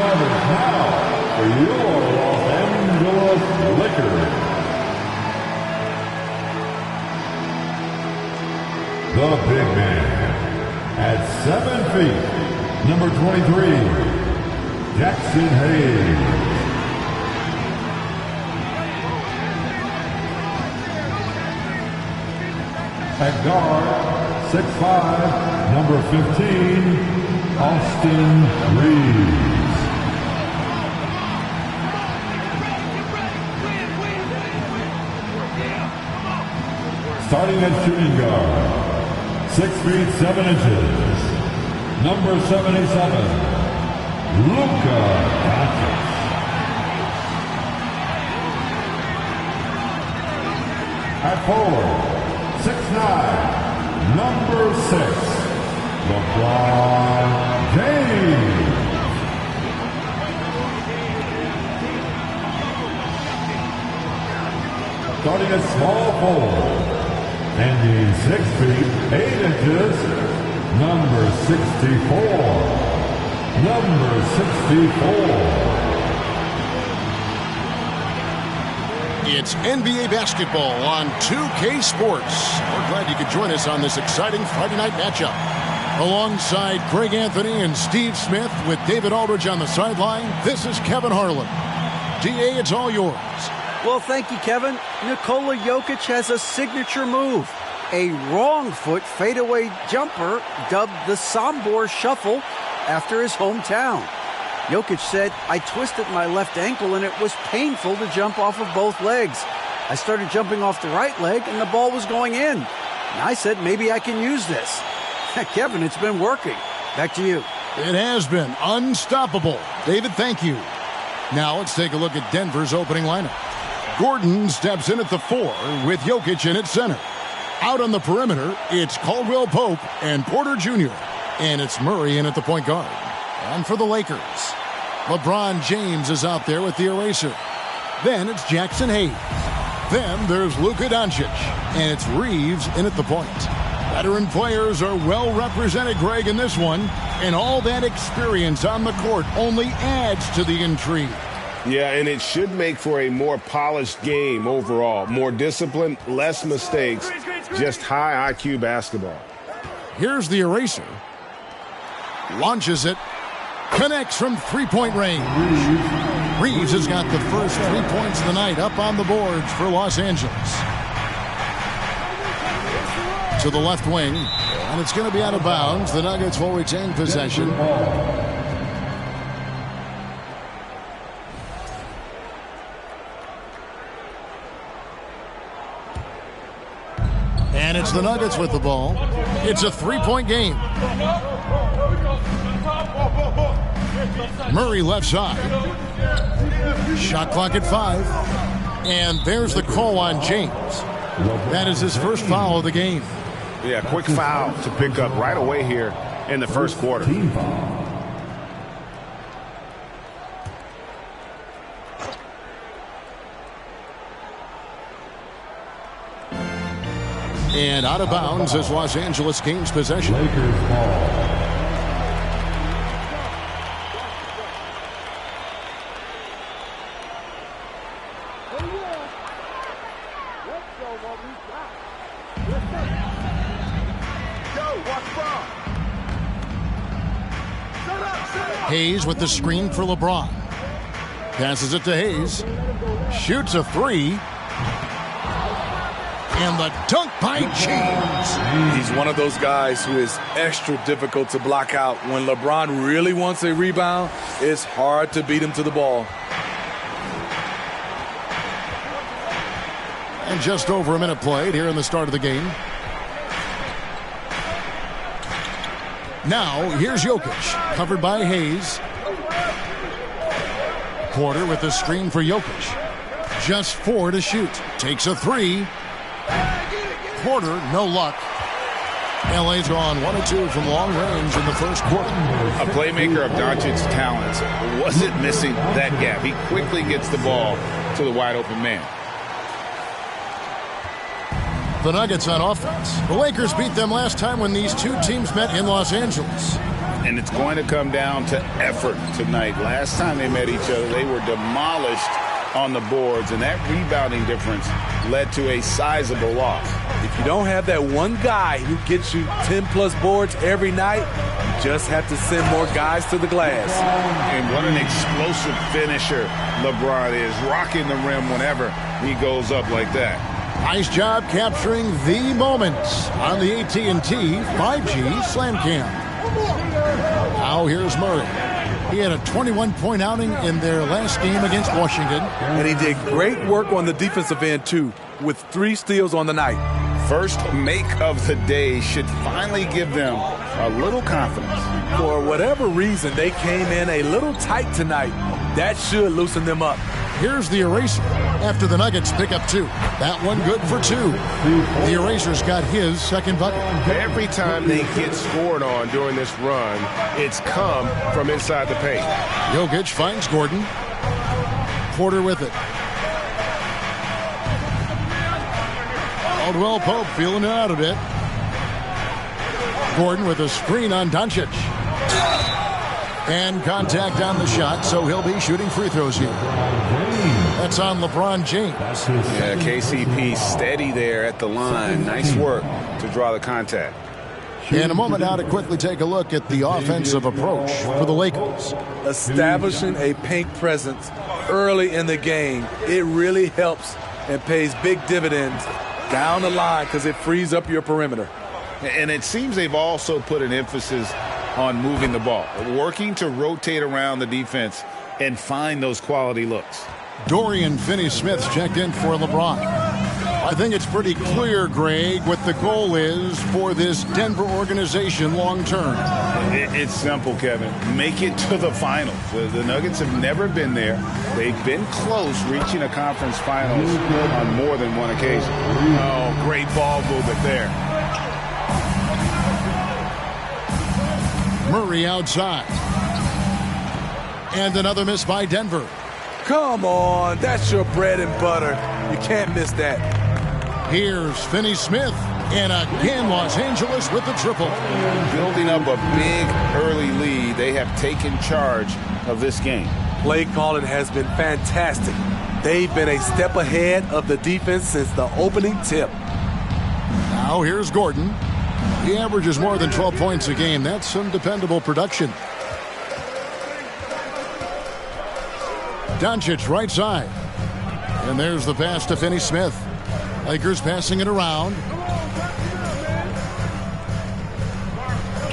starters now for your Los Angeles Lakers. The big man at 7 feet, number 23, Jackson Hayes. At guard, 6'5", number 15, Austin Reeves. Starting at shooting guard, 6 feet 7 inches, number 77, Luka Doncic. At forward, 6'9", number 6, LeBron James. Starting at small forward, standing 6 feet 8 inches, number 64. Number 64. It's NBA basketball on 2K Sports. We're glad you could join us on this exciting Friday night matchup. Alongside Greg Anthony and Steve Smith with David Aldridge on the sideline, this is Kevin Harlan. DA, it's all yours. Well, thank you, Kevin. Nikola Jokic has a signature move. A wrong foot fadeaway jumper dubbed the Sombor Shuffle after his hometown. Jokic said, "I twisted my left ankle and it was painful to jump off of both legs. I started jumping off the right leg and the ball was going in. And I said, maybe I can use this." Kevin, it's been working. Back to you. It has been unstoppable. David, thank you. Now let's take a look at Denver's opening lineup. Gordon steps in at the 4 with Jokic in at center. Out on the perimeter, it's Caldwell Pope and Porter Jr. And it's Murray in at the point guard. And for the Lakers, LeBron James is out there with the eraser. Then it's Jackson Hayes. Then there's Luka Doncic. And it's Reeves in at the point. Veteran players are well represented, Greg, in this one. And all that experience on the court only adds to the intrigue. Yeah, and it should make for a more polished game overall. More discipline, less mistakes, just high IQ basketball. Here's the eraser. Launches it. Connects from three-point range. Reeves has got the first 3 points of the night up on the boards for Los Angeles. To the left wing, and it's going to be out of bounds. The Nuggets will retain possession. And it's the Nuggets with the ball. It's a three-point game. Murray left side. Shot clock at 5. And there's the call on James. That is his first foul of the game. Yeah, quick foul to pick up right away here in the first quarter. And out of bounds as Los Angeles gains possession. Lakers ball. Hayes with the screen for LeBron. Passes it to Hayes. Shoots a 3. And the dunk by James. He's one of those guys who is extra difficult to block out. When LeBron really wants a rebound, it's hard to beat him to the ball. And just over a minute played here in the start of the game. Now, here's Jokic, covered by Hayes. Porter with the screen for Jokic. Just 4 to shoot. Takes a 3. Porter, no luck. LA's gone 1 of 2 from long range in the first quarter. A playmaker of Doncic's talents wasn't missing that gap. He quickly gets the ball to the wide open man. The Nuggets on offense. The Lakers beat them last time when these two teams met in Los Angeles. And it's going to come down to effort tonight. Last time they met each other, they were demolished on the boards, and that rebounding difference led to a sizable loss. If you don't have that one guy who gets you 10-plus boards every night, you just have to send more guys to the glass. And what an explosive finisher LeBron is, rocking the rim whenever he goes up like that. Nice job capturing the moments on the AT&T 5G Slam Cam. Now here's Murray. He had a 21-point outing in their last game against Washington. And he did great work on the defensive end, too, with 3 steals on the night. First make of the day should finally give them a little confidence. For whatever reason, they came in a little tight tonight. That should loosen them up. Here's the eraser after the Nuggets pick up 2. That one good for 2. The eraser's got his second bucket. Every time they get scored on during this run, it's come from inside the paint. Jokic finds Gordon. Porter with it. Caldwell Pope feeling it out a bit. Gordon with a screen on Doncic. And contact on the shot, so he'll be shooting free throws here. That's on LeBron James. Yeah, KCP steady there at the line. Nice work to draw the contact. In a moment now to quickly take a look at the offensive approach for the Lakers. Establishing a paint presence early in the game, it really helps and pays big dividends down the line because it frees up your perimeter. And it seems they've also put an emphasis on moving the ball, working to rotate around the defense and find those quality looks. Dorian Finney-Smith's checked in for LeBron. I think it's pretty clear, Greg, what the goal is for this Denver organization long term. It's simple, Kevin. Make it to the finals. The Nuggets have never been there. They've been close reaching a conference finals on more than one occasion. Oh, great ball movement there. Murray outside. And another miss by Denver. Come on, that's your bread and butter. You can't miss that. Here's Finney-Smith. And again, Los Angeles with the triple. Building up a big early lead, they have taken charge of this game. Play calling has been fantastic. They've been a step ahead of the defense since the opening tip. Now here's Gordon. He averages more than 12 points a game. That's some dependable production. Doncic right side. And there's the pass to Finney-Smith. Lakers passing it around.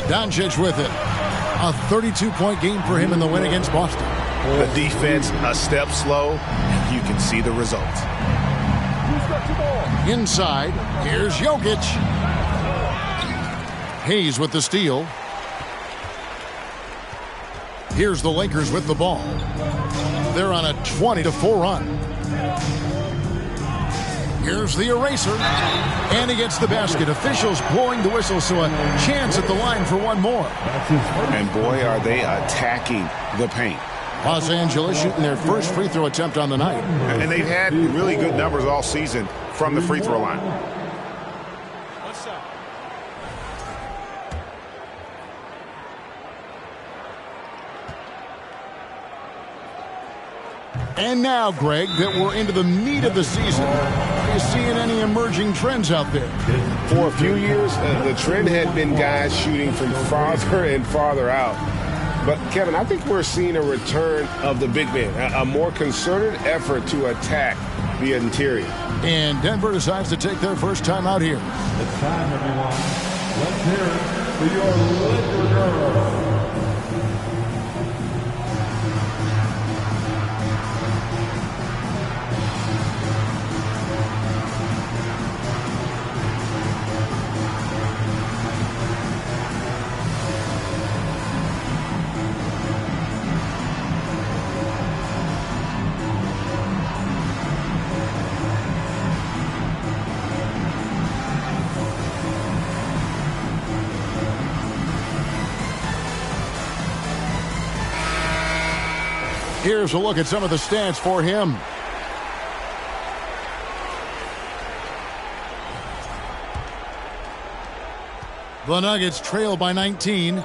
Doncic with it. A 32-point game for him in the win against Boston. The defense a step slow, and you can see the results. Inside, here's Jokic. Hayes with the steal. Here's the Lakers with the ball. They're on a 20-4 run. Here's the eraser. And he gets the basket. Officials blowing the whistle, so a chance at the line for one more. And boy, are they attacking the paint. Los Angeles shooting their first free throw attempt on the night. And they've had really good numbers all season from the free throw line. And now, Greg, that we're into the meat of the season, are you seeing any emerging trends out there? For a few years, the trend had been guys shooting from farther and farther out. But, Kevin, I think we're seeing a return of the big man, a more concerted effort to attack the interior. And Denver decides to take their first time out here. It's time, everyone. Let's hear it for your Laker girls. Here's a look at some of the stats for him. The Nuggets trail by 19.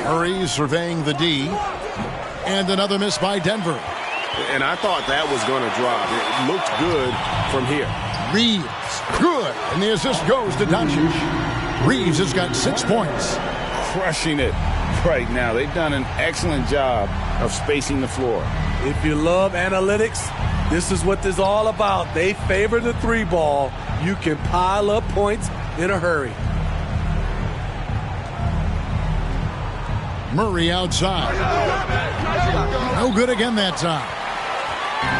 Murray surveying the D. And another miss by Denver. And I thought that was going to drop. It looked good from here. Reeves, good. And the assist goes to Doncic. Reeves has got 6 points. Crushing it right now. They've done an excellent job of spacing the floor. If you love analytics, this is what this is all about. They favor the three ball. You can pile up points in a hurry. Murray outside. No good again that time.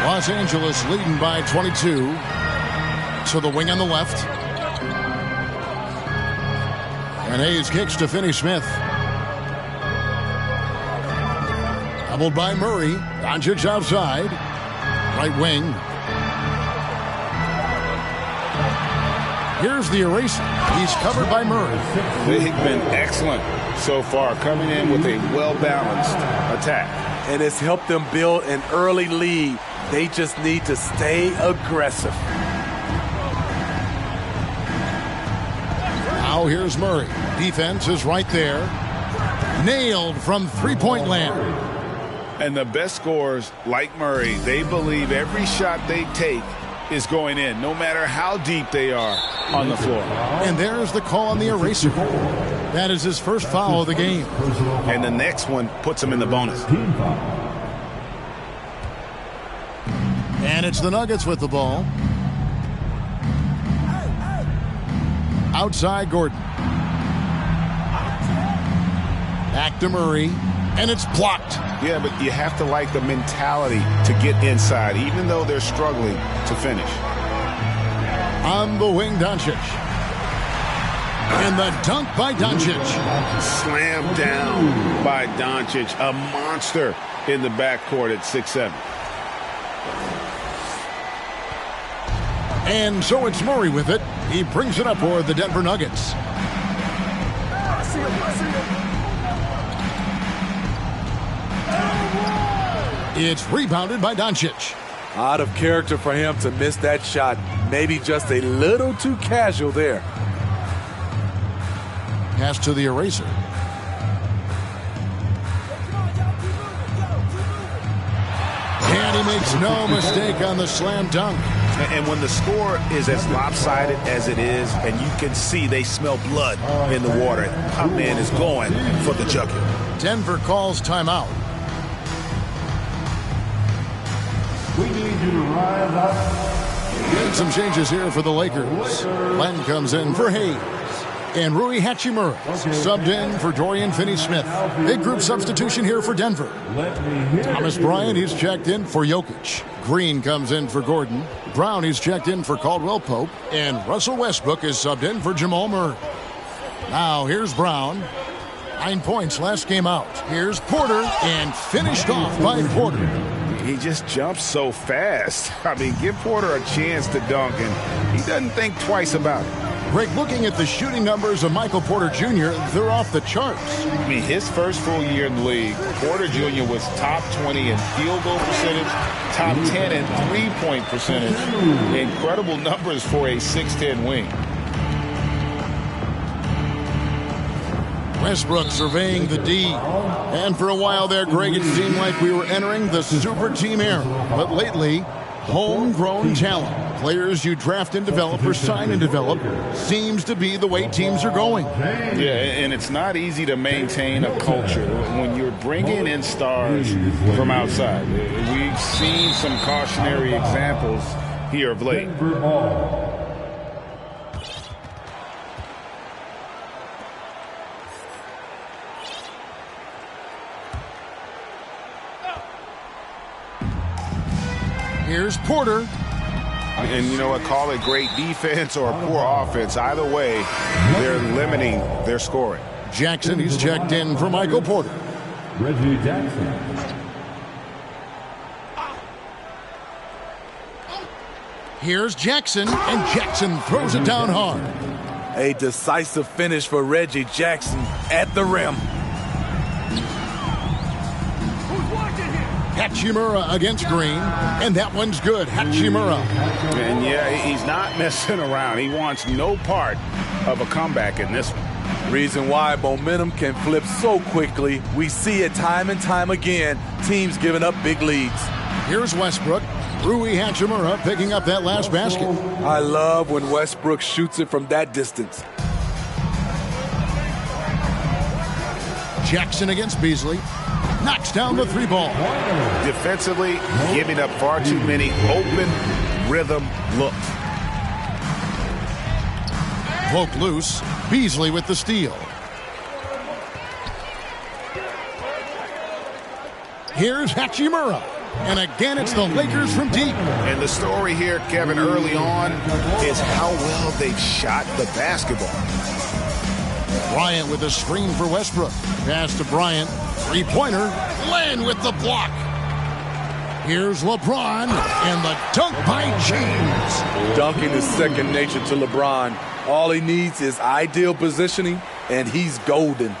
Los Angeles leading by 22. To the wing on the left. And Hayes kicks to Finney Smith. Doubled by Murray. Doncic outside. Right wing. Here's the eraser. He's covered by Murray. They've been excellent so far, coming in with a well-balanced attack. And it's helped them build an early lead. They just need to stay aggressive. Now here's Murray. Defense is right there. Nailed from three-point land. And the best scorers, like Murray, they believe every shot they take is going in, no matter how deep they are on the floor. And there's the call on the eraser. That is his first foul of the game. And the next one puts him in the bonus. And it's the Nuggets with the ball. Outside Gordon. Back to Murray. And it's blocked. Yeah, but you have to like the mentality to get inside, even though they're struggling to finish. On the wing, Doncic. And the dunk by Doncic. Slammed down by Doncic, a monster in the backcourt at 6'7". And so it's Murray with it. He brings it up for the Denver Nuggets. It's rebounded by Doncic. Out of character for him to miss that shot. Maybe just a little too casual there. Pass to the eraser. And he makes no mistake on the slam dunk. And when the score is as lopsided as it is, and you can see they smell blood in the water, our man is going for the jugular. Denver calls timeout. We need you to rise up. Some changes here for the Lakers. Len comes in for Hayes. And Rui Hachimura subbed in for Dorian Finney-Smith. Big group substitution here for Denver. Thomas Bryant, he's checked in for Jokic. Green comes in for Gordon. Brown, he's checked in for Caldwell Pope. And Russell Westbrook is subbed in for Jamal Murray. Now here's Brown. 9 points last game out. Here's Porter, and finished off by Porter. He just jumps so fast. I mean, give Porter a chance to dunk, and he doesn't think twice about it. Greg, looking at the shooting numbers of Michael Porter Jr., they're off the charts. I mean, his first full year in the league, Porter Jr. was top 20 in field goal percentage, top 10 in three-point percentage. Incredible numbers for a 6'10 wing. Westbrook surveying the D. And for a while there, Greg, it seemed like we were entering the super team era. But lately, homegrown talent, players you draft and develop or sign and develop, seems to be the way teams are going. Yeah, and it's not easy to maintain a culture when you're bringing in stars from outside. We've seen some cautionary examples here of late. Here's Porter. And you know what? Call it great defense or poor offense. Either way, they're limiting their scoring. Jackson, he's checked in for Michael Porter. Reggie Jackson. Here's Jackson, and Jackson throws it down hard. A decisive finish for Reggie Jackson at the rim. Hachimura against Green, and that one's good. Hachimura. And yeah, he's not messing around. He wants no part of a comeback in this one. Reason why momentum can flip so quickly. We see it time and time again, teams giving up big leads. Here's Westbrook. Rui Hachimura picking up that last basket. I love when Westbrook shoots it from that distance. Jackson against Beasley. Knocks down the three ball. Defensively, giving up far too many open rhythm looks. Poke loose. Beasley with the steal. Here's Hachimura. And again, it's the Lakers from deep. And the story here, Kevin, early on is how well they've shot the basketball. Bryant with a screen for Westbrook. Pass to Bryant. Three-pointer. Land with the block. Here's LeBron. And the dunk by James. Dunking is second nature to LeBron. All he needs is ideal positioning, and he's golden.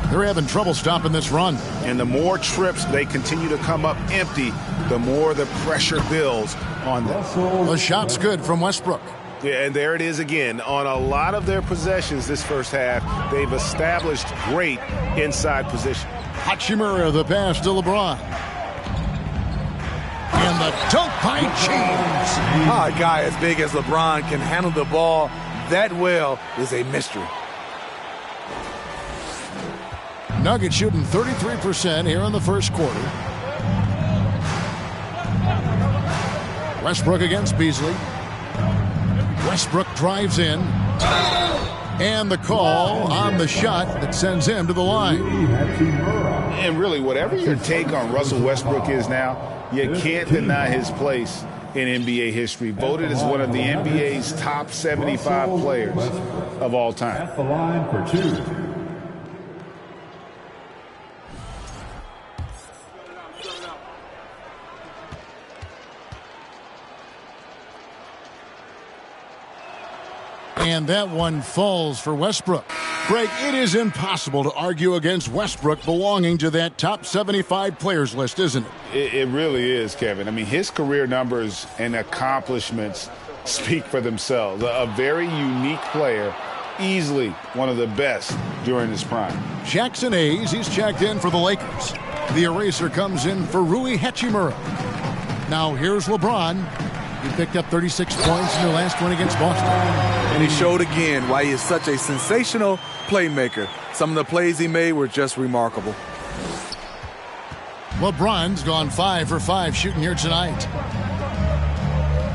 They're having trouble stopping this run. And the more trips they continue to come up empty, the more the pressure builds on them. The shot's good from Westbrook. Yeah, and there it is again. On a lot of their possessions this first half, they've established great inside position. Hachimura, the pass to LeBron. And the dunk by James. How a guy as big as LeBron can handle the ball that well is a mystery. Nuggets shooting 33% here in the first quarter. Westbrook against Beasley. Westbrook drives in. And the call on the shot that sends him to the line. And really, whatever your take on Russell Westbrook is now, you can't deny his place in NBA history. Voted as one of the NBA's top 75 players of all time. At the line for two. And that one falls for Westbrook. Greg, it is impossible to argue against Westbrook belonging to that top 75 players list, isn't it? It really is, Kevin. I mean, his career numbers and accomplishments speak for themselves. A very unique player, easily one of the best during his prime. Jackson Hayes, he's checked in for the Lakers. The eraser comes in for Rui Hachimura. Now here's LeBron. He picked up 36 points in their last win against Boston. And he showed again why he is such a sensational playmaker. Some of the plays he made were just remarkable. LeBron's gone 5 for 5 shooting here tonight.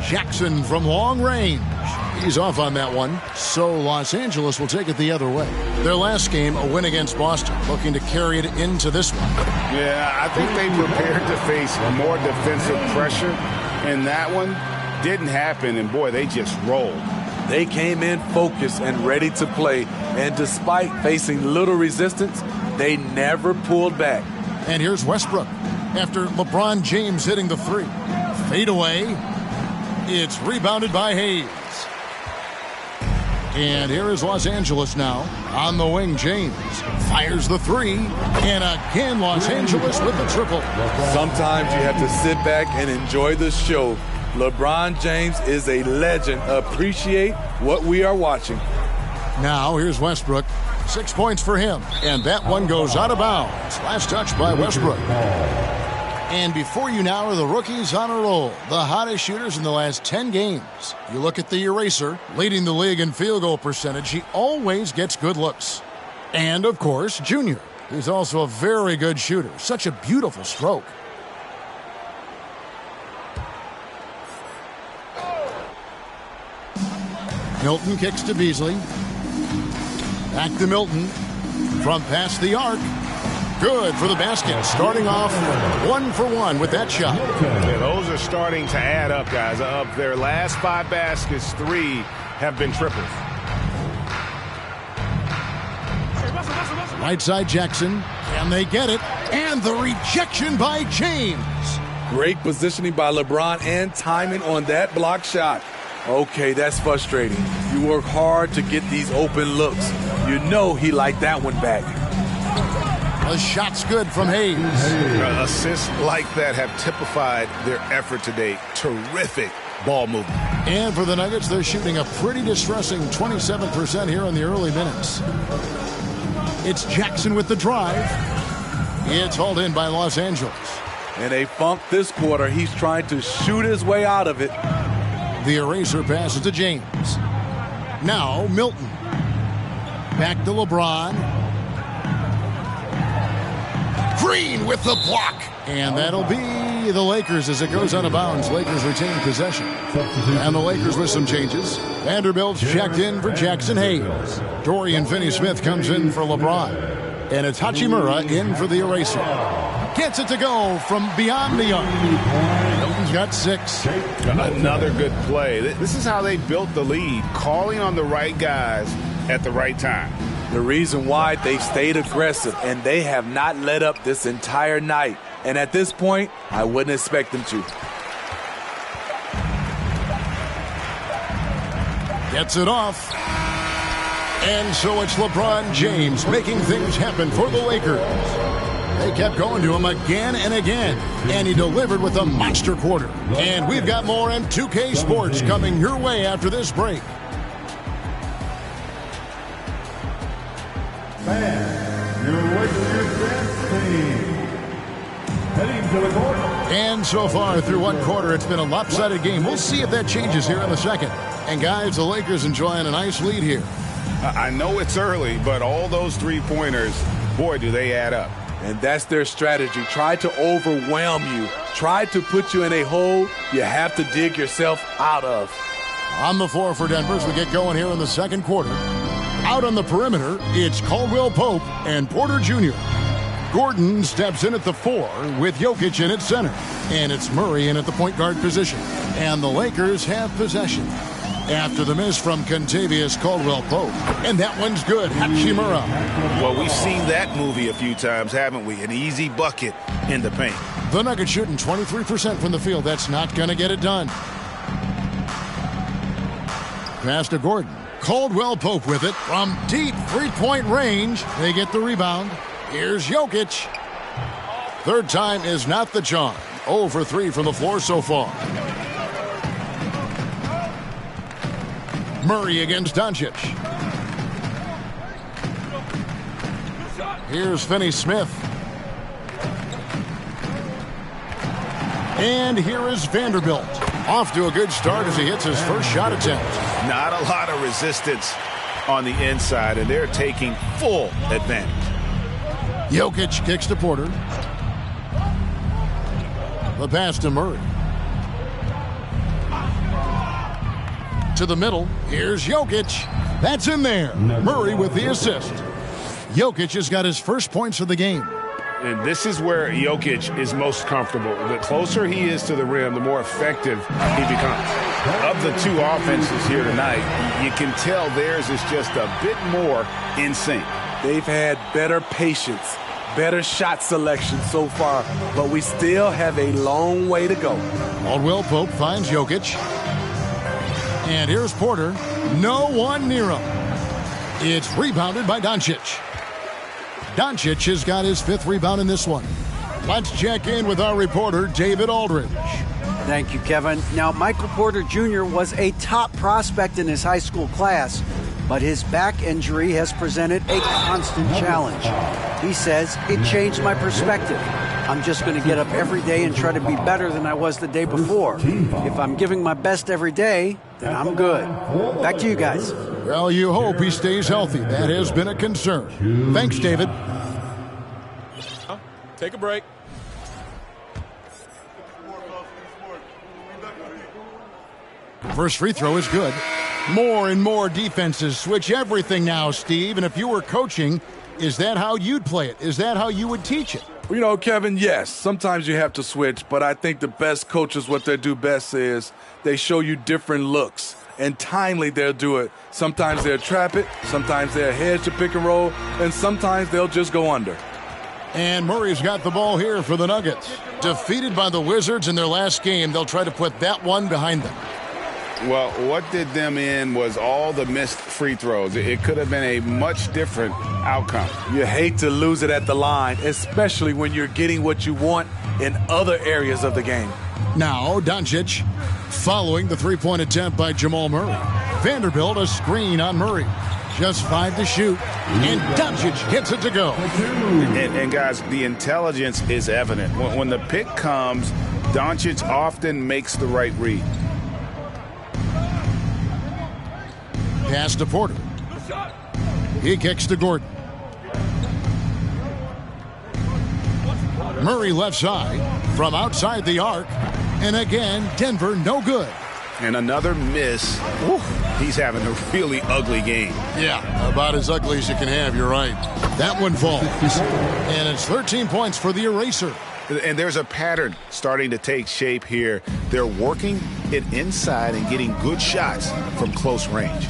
Jackson from long range. He's off on that one. So Los Angeles will take it the other way. Their last game, a win against Boston, looking to carry it into this one. Yeah, I think they prepared to face more defensive pressure, and that one didn't happen, and boy, they just rolled. They came in focused and ready to play, and despite facing little resistance, they never pulled back. And here's Westbrook after LeBron James hitting the three. Fade away. It's rebounded by Hayes. And here is Los Angeles now. On the wing, James fires the three. And again, Los Angeles with the triple. Sometimes you have to sit back and enjoy the show. LeBron James is a legend. Appreciate what we are watching. Now, here's Westbrook. 6 points for him. And that one goes out of bounds. Last touch by Westbrook. And before you now are the rookies on a roll. The hottest shooters in the last 10 games. You look at the eraser, leading the league in field goal percentage. He always gets good looks. And, of course, Junior. He's also a very good shooter. Such a beautiful stroke. Milton kicks to Beasley. Back to Milton. From past the arc. Good for the basket. Starting off 1 for 1 with that shot. Yeah, those are starting to add up, guys. Of their last 5 baskets, 3 have been triples. Right side Jackson. Can they get it? And the rejection by James. Great positioning by LeBron and timing on that block shot. Okay, that's frustrating. You work hard to get these open looks. You know he liked that one back. The shot's good from Hayes. Assists like that have typified their effort today. Terrific ball movement. And for the Nuggets, they're shooting a pretty distressing 27% here in the early minutes. It's Jackson with the drive. It's hauled in by Los Angeles. In a funk this quarter, he's trying to shoot his way out of it. The eraser passes to James. Now Milton. Back to LeBron. Green with the block. And that'll be the Lakers as it goes out of bounds. Lakers retain possession. And the Lakers with some changes. Vanderbilt's checked in for Jackson Hayes. Dorian Finney-Smith comes in for LeBron. And it's Hachimura in for the eraser. Gets it to go from beyond the arc. Milton's got 6. Another good play. This is how they built the lead, calling on the right guys at the right time. The reason why they've stayed aggressive, and they have not let up this entire night. And at this point, I wouldn't expect them to. Gets it off. And so it's LeBron James making things happen for the Lakers. They kept going to him again and again, and he delivered with a monster quarter. And we've got more M2K Sports coming your way after this break. And so far through one quarter, it's been a lopsided game. We'll see if that changes here in the second. And guys, the Lakers enjoying a nice lead here. I know it's early, but all those three-pointers, boy, do they add up. And that's their strategy. Try to overwhelm you. Try to put you in a hole you have to dig yourself out of. On the floor for Denver as we get going here in the second quarter. Out on the perimeter, it's Caldwell Pope and Porter Jr. Gordon steps in at the 4 with Jokic in at center. And it's Murray in at the point guard position. And the Lakers have possession. After the miss from Kentavious Caldwell-Pope. And that one's good. Hachimura. Well, we've seen that movie a few times, haven't we? An easy bucket in the paint. The Nuggets shooting 23% from the field. That's not going to get it done. Pass to Gordon. Caldwell-Pope with it from deep three-point range. They get the rebound. Here's Jokic. Third time is not the charm. 0 for 3 from the floor so far. Murray against Doncic. Here's Finney-Smith. And here is Vanderbilt. Off to a good start as he hits his first shot attempt. Not a lot of resistance on the inside, and they're taking full advantage. Jokic kicks to Porter. The pass to Murray. To the middle. Here's Jokic. That's in there. Murray with the assist. Jokic has got his first points of the game. And this is where Jokic is most comfortable. The closer he is to the rim, the more effective he becomes. Of the two offenses here tonight, you can tell theirs is just a bit more in sync. They've had better patience, better shot selection so far, but we still have a long way to go. Caldwell-Pope finds Jokic. And here's Porter. No one near him. It's rebounded by Doncic. Doncic has got his 5th rebound in this one. Let's check in with our reporter, David Aldridge. Thank you, Kevin. Now, Michael Porter Jr. was a top prospect in his high school class, but his back injury has presented a constant challenge. He says, it changed my perspective. I'm just going to get up every day and try to be better than I was the day before. If I'm giving my best every day, then I'm good. Back to you guys. Well, you hope he stays healthy. That has been a concern. Thanks, David. Take a break. First free throw is good. More and more defenses switch everything now, Steve. And if you were coaching, is that how you'd play it? Is that how you would teach it? You know, Kevin, yes, sometimes you have to switch, but I think the best coaches, what they do best is they show you different looks, and timely they'll do it. Sometimes they'll trap it, sometimes they'll hedge the pick and roll, and sometimes they'll just go under. And Murray's got the ball here for the Nuggets. Defeated by the Wizards in their last game, they'll try to put that one behind them. Well, what did them in was all the missed free throws. It could have been a much different outcome. You hate to lose it at the line, especially when you're getting what you want in other areas of the game. Now Doncic following the three-point attempt by Jamal Murray. Vanderbilt a screen on Murray. Just 5 to shoot, and Doncic gets it to go. And guys, the intelligence is evident. When the pick comes, Doncic often makes the right read. Pass to Porter. He kicks to Gordon. Murray left side from outside the arc. And again, Denver no good. And another miss. Ooh, he's having a really ugly game. Yeah, about as ugly as you can have, you're right. That one falls. And it's 13 points for the eraser. And there's a pattern starting to take shape here. They're working it inside and getting good shots from close range.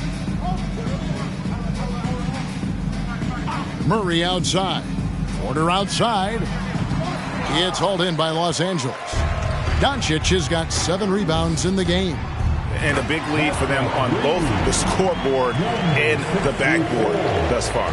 Murray outside. Porter outside. It's hauled in by Los Angeles. Doncic has got 7 rebounds in the game. And a big lead for them on both the scoreboard and the backboard thus far.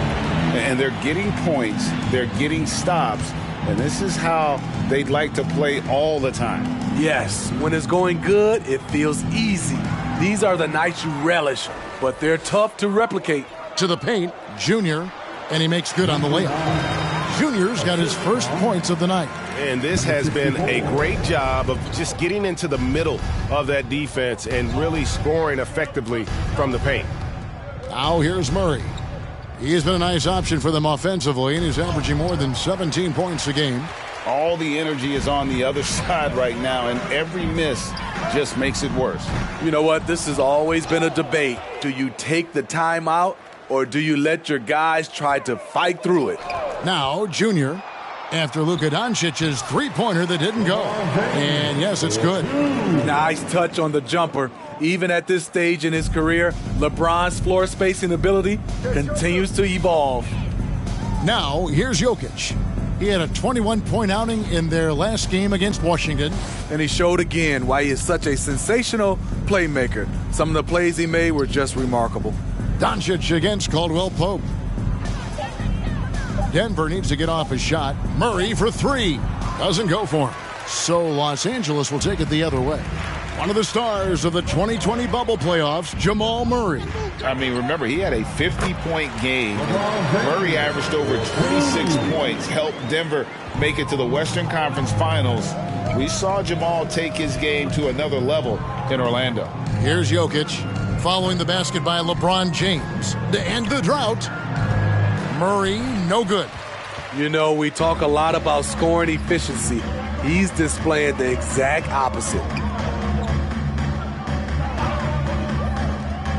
And they're getting points, they're getting stops, and this is how they'd like to play all the time. Yes, when it's going good, it feels easy. These are the nights you relish, but they're tough to replicate. To the paint, Junior, and he makes good on the layup. Junior's got his first points of the night. And this has been a great job of just getting into the middle of that defense and really scoring effectively from the paint. Now here's Murray. He's been a nice option for them offensively, and he's averaging more than 17 points a game. All the energy is on the other side right now, and every miss just makes it worse. You know what? This has always been a debate. Do you take the timeout, or do you let your guys try to fight through it? Now, Junior, after Luka Doncic's three-pointer that didn't go. And yes, it's good. Nice touch on the jumper. Even at this stage in his career, LeBron's floor spacing ability continues to evolve. Now, here's Jokic. He had a 21-point outing in their last game against Washington. And he showed again why he is such a sensational playmaker. Some of the plays he made were just remarkable. Doncic against Caldwell Pope. Denver needs to get off his shot. Murray for 3. Doesn't go for him. So Los Angeles will take it the other way. One of the stars of the 2020 bubble playoffs, Jamal Murray. I mean, remember, he had a 50-point game. Murray averaged over 26 points, helped Denver make it to the Western Conference Finals. We saw Jamal take his game to another level in Orlando. Here's Jokic following the basket by LeBron James to end the drought. Murray, no good. You know, we talk a lot about scoring efficiency. He's displaying the exact opposite.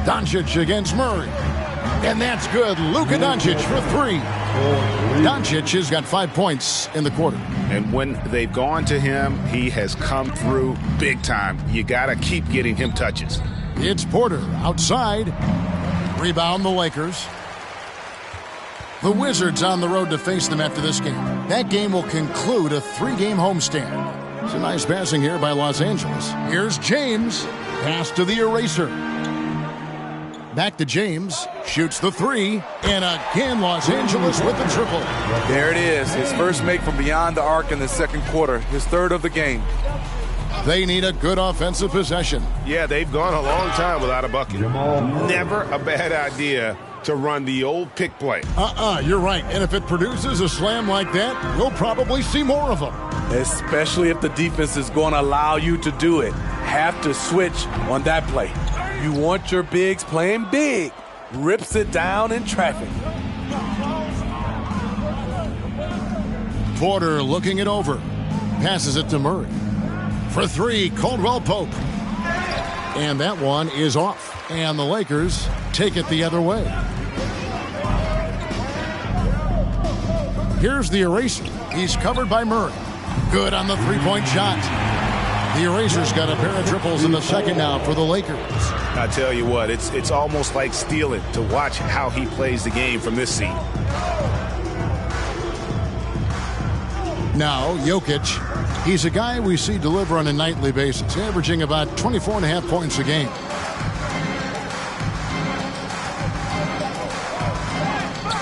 Doncic against Murray. And that's good. Luka Doncic for 3. Doncic has got 5 points in the quarter. And when they've gone to him, he has come through big time. You got to keep getting him touches. It's Porter outside. Rebound the Lakers. The Wizards on the road to face them after this game. That game will conclude a 3-game homestand. It's a nice passing here by Los Angeles. Here's James. Pass to the eraser. Back to James. Shoots the 3. And again, Los Angeles with the triple. There it is. His first make from beyond the arc in the second quarter. His third of the game. They need a good offensive possession. Yeah, they've gone a long time without a bucket. Never a bad idea to run the old pick play. You're right. And if it produces a slam like that, we'll probably see more of them. Especially if the defense is going to allow you to do it. Have to switch on that play. You want your bigs playing big. Rips it down in traffic. Porter looking it over. Passes it to Murray. For 3, Caldwell Pope. And that one is off. And the Lakers take it the other way. Here's the eraser. He's covered by Murray. Good on the three-point shot. The eraser's got a pair of triples in the second now for the Lakers. I tell you what, it's almost like stealing to watch how he plays the game from this seat. Now, Jokic. He's a guy we see deliver on a nightly basis, averaging about 24.5 points a game.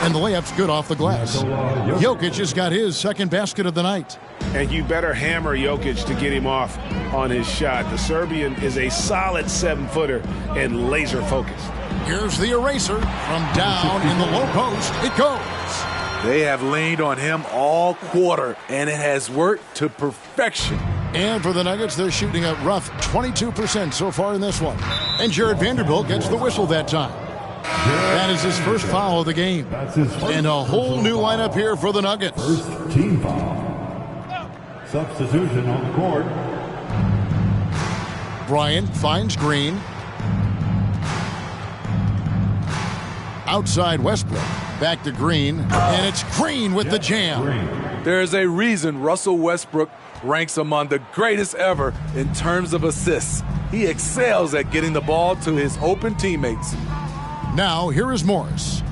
And the layup's good off the glass. Jokic has got his second basket of the night. and you better hammer Jokic to get him off on his shot. The Serbian is a solid 7-footer and laser focused. Here's the eraser from down in the low post. It goes. They have leaned on him all quarter, and it has worked to perfection. And for the Nuggets, they're shooting a rough 22% so far in this one. And Jared Vanderbilt gets the whistle that time. That is his first foul of the game. And a whole new lineup here for the Nuggets. First team foul. Substitution on the court. Bryant finds Green. Outside Westbrook. Back to Green. And it's Green with the jam. There's a reason Russell Westbrook ranks among the greatest ever in terms of assists. He excels at getting the ball to his open teammates. Now, here is Morris.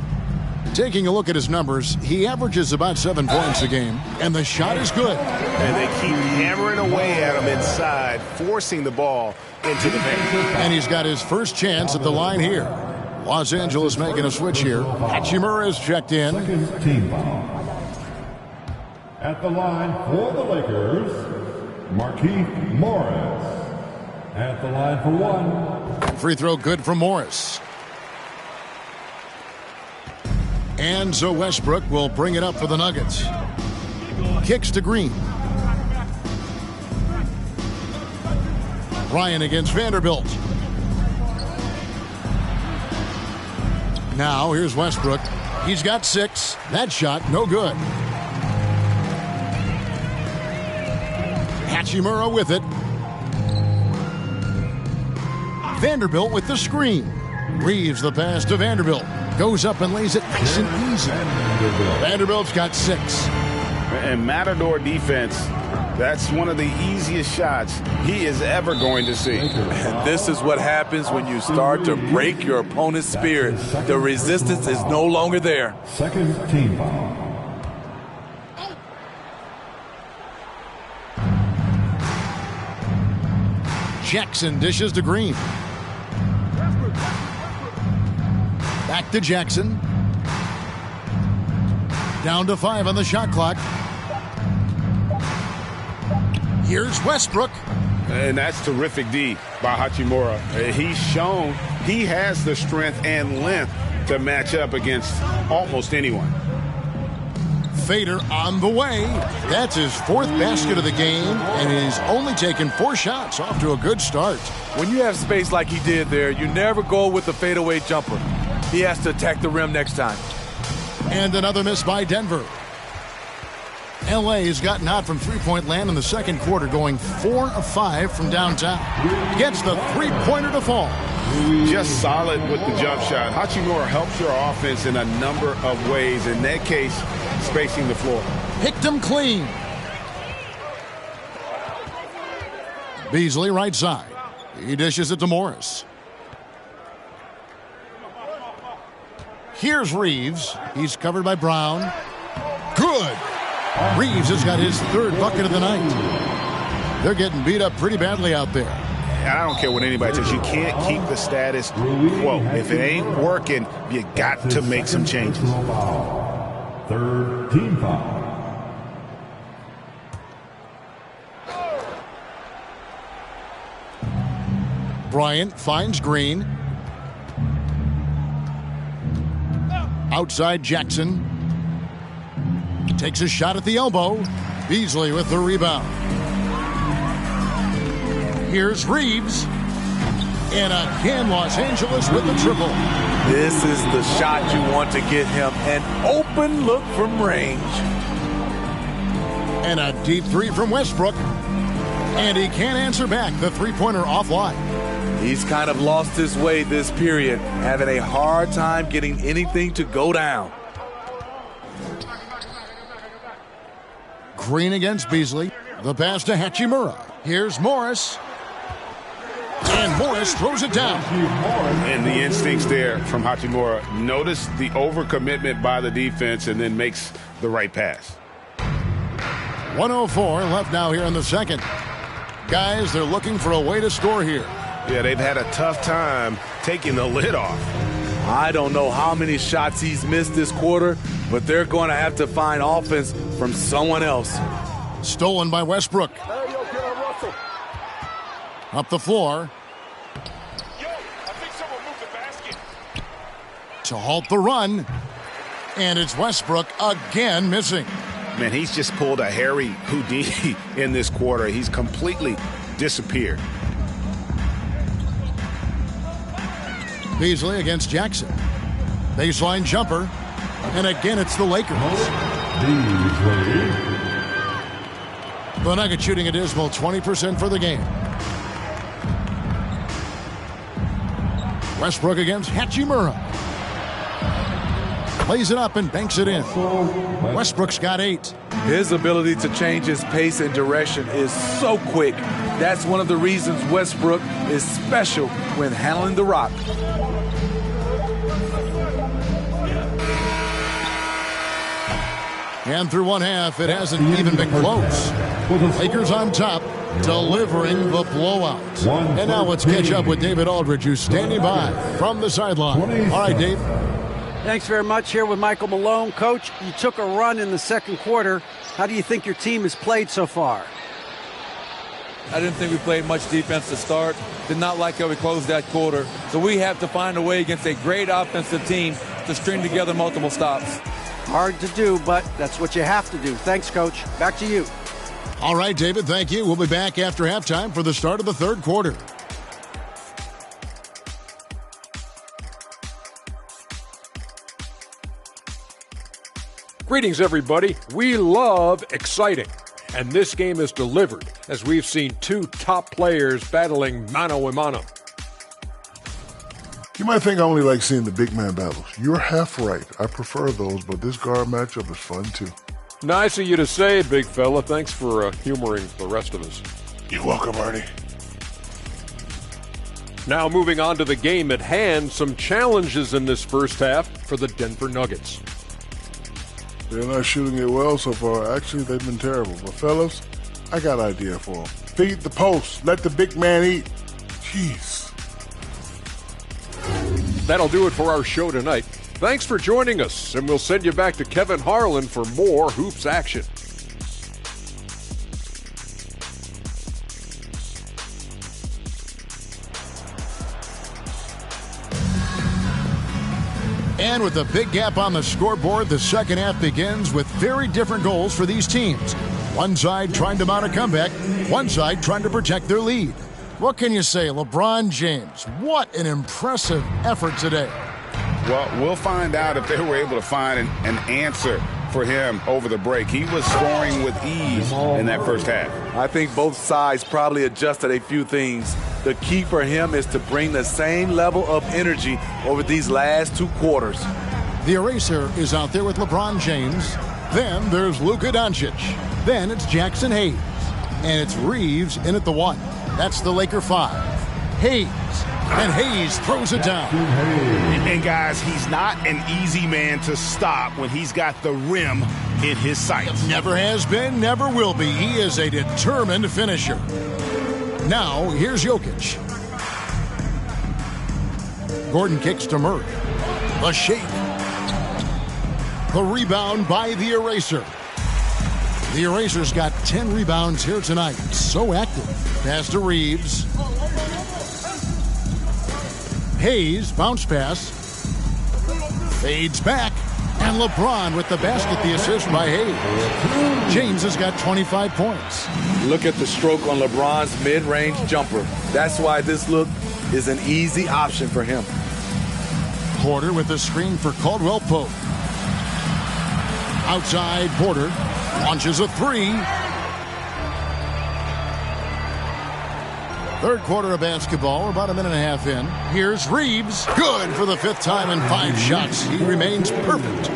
Taking a look at his numbers, he averages about 7 points a game, and the shot is good. And they keep hammering away at him inside, forcing the ball into the paint. And he's got his first chance at the line here. Los Angeles making a switch here. Hachimura is checked in. Second team foul. At the line for the Lakers, Markieff Morris. At the line for one. Free throw good from Morris. And so Westbrook will bring it up for the Nuggets. Kicks to Green. Ryan against Vanderbilt. Now here's Westbrook. He's got 6. That shot, no good. Hachimura with it. Vanderbilt with the screen. Reeves the pass to Vanderbilt. Goes up and lays it nice and easy. Vanderbilt's got 6. And Matador defense, that's one of the easiest shots he is ever going to see. And this is what happens when you start to break your opponent's spirit. The resistance is no longer there. Second team foul. Jackson dishes to Green. Back to Jackson. Down to 5 on the shot clock. Here's Westbrook. And that's terrific D by Hachimura. He's shown he has the strength and length to match up against almost anyone. Fader on the way. That's his 4th basket of the game, and he's only taken 4 shots. Off to a good start. When you have space like he did there, you never go with the fadeaway jumper. He has to attack the rim next time. And another miss by Denver. LA has gotten hot from three-point land in the second quarter, going 4 of 5 from downtown. Gets the three-pointer to fall. Just solid with the jump shot. Hachimura helps your offense in a number of ways. In that case, spacing the floor. Picked him clean. Beasley right side. He dishes it to Morris. Here's Reeves. He's covered by Brown. Good. Reeves has got his 3rd bucket of the night. They're getting beat up pretty badly out there. And I don't care what anybody says. You can't keep the status quo. If it ain't working, you got to make some changes. Third team foul. Bryant finds Green. Outside Jackson. Takes a shot at the elbow. Beasley with the rebound. Here's Reeves. And again, Los Angeles with the triple. This is the shot you want to get him. An open look from range. And a deep 3 from Westbrook. And he can't answer back. The three-pointer offline. He's kind of lost his way this period, having a hard time getting anything to go down. Green against Beasley. The pass to Hachimura. Here's Morris. And Morris throws it down. And the instincts there from Hachimura. Notice the overcommitment by the defense and then makes the right pass. 1:04 left now here in the second. Guys, they're looking for a way to score here. Yeah, they've had a tough time taking the lid off. I don't know how many shots he's missed this quarter, but they're going to have to find offense from someone else. Stolen by Westbrook. Up the floor. To halt the run. And it's Westbrook again missing. Man, he's just pulled a Harry Houdini in this quarter. He's completely disappeared. Beasley against Jackson. Baseline jumper. And again, it's the Lakers. The Nuggets shooting a dismal 20% for the game. Westbrook against Hachimura. Plays it up and banks it in. Westbrook's got 8. His ability to change his pace and direction is so quick. That's one of the reasons Westbrook is special when handling the rock. And through one half, it hasn't even been close. Lakers on top, delivering the blowout. And now let's catch up with David Aldridge, who's standing by from the sideline. All right, Dave. Thanks very much. Here with Michael Malone. Coach, you took a run in the second quarter. How do you think your team has played so far? I didn't think we played much defense to start. Did not like how we closed that quarter. So we have to find a way against a great offensive team to string together multiple stops. Hard to do, but that's what you have to do. Thanks, Coach. Back to you. All right, David, thank you. We'll be back after halftime for the start of the third quarter. Greetings, everybody. We love exciting, and this game is delivered as we've seen two top players battling mano a mano. You might think I only like seeing the big man battles. You're half right. I prefer those, but this guard matchup is fun too. Nice of you to say it, big fella. Thanks for humoring the rest of us. You're welcome, Ernie. Now moving on to the game at hand, some challenges in this first half for the Denver Nuggets. They're not shooting it well so far. Actually, they've been terrible. But fellas, I got an idea for them. Feed the post. Let the big man eat. Jeez. That'll do it for our show tonight. Thanks for joining us, and we'll send you back to Kevin Harlan for more hoops action. And with a big gap on the scoreboard, the second half begins with very different goals for these teams. One side trying to mount a comeback, one side trying to protect their lead. What can you say, LeBron James? What an impressive effort today. Well, we'll find out if they were able to find an answer for him over the break. He was scoring with ease in that first half. I think both sides probably adjusted a few things. The key for him is to bring the same level of energy over these last two quarters. The eraser is out there with LeBron James. Then there's Luka Doncic. Then it's Jackson Hayes. And it's Reeves in at the 1. That's the Laker 5. Hayes. And Hayes throws it down. And guys, he's not an easy man to stop when he's got the rim in his sights. Never has been, never will be. He is a determined finisher. Now, here's Jokic. Gordon kicks to Murray. The shake. The rebound by the eraser. The eraser's got 10 rebounds here tonight. So active. Pass to Reeves. Hayes, bounce pass. Fades back. And LeBron with the basket, the assist by Hayes. James has got 25 points. Look at the stroke on LeBron's mid-range jumper. That's why this look is an easy option for him. Porter with the screen for Caldwell Pope. Outside, Porter launches a 3. Third quarter of basketball. We're about a minute and a half in. Here's Reeves. Good for the 5th time in 5 shots. He remains perfect.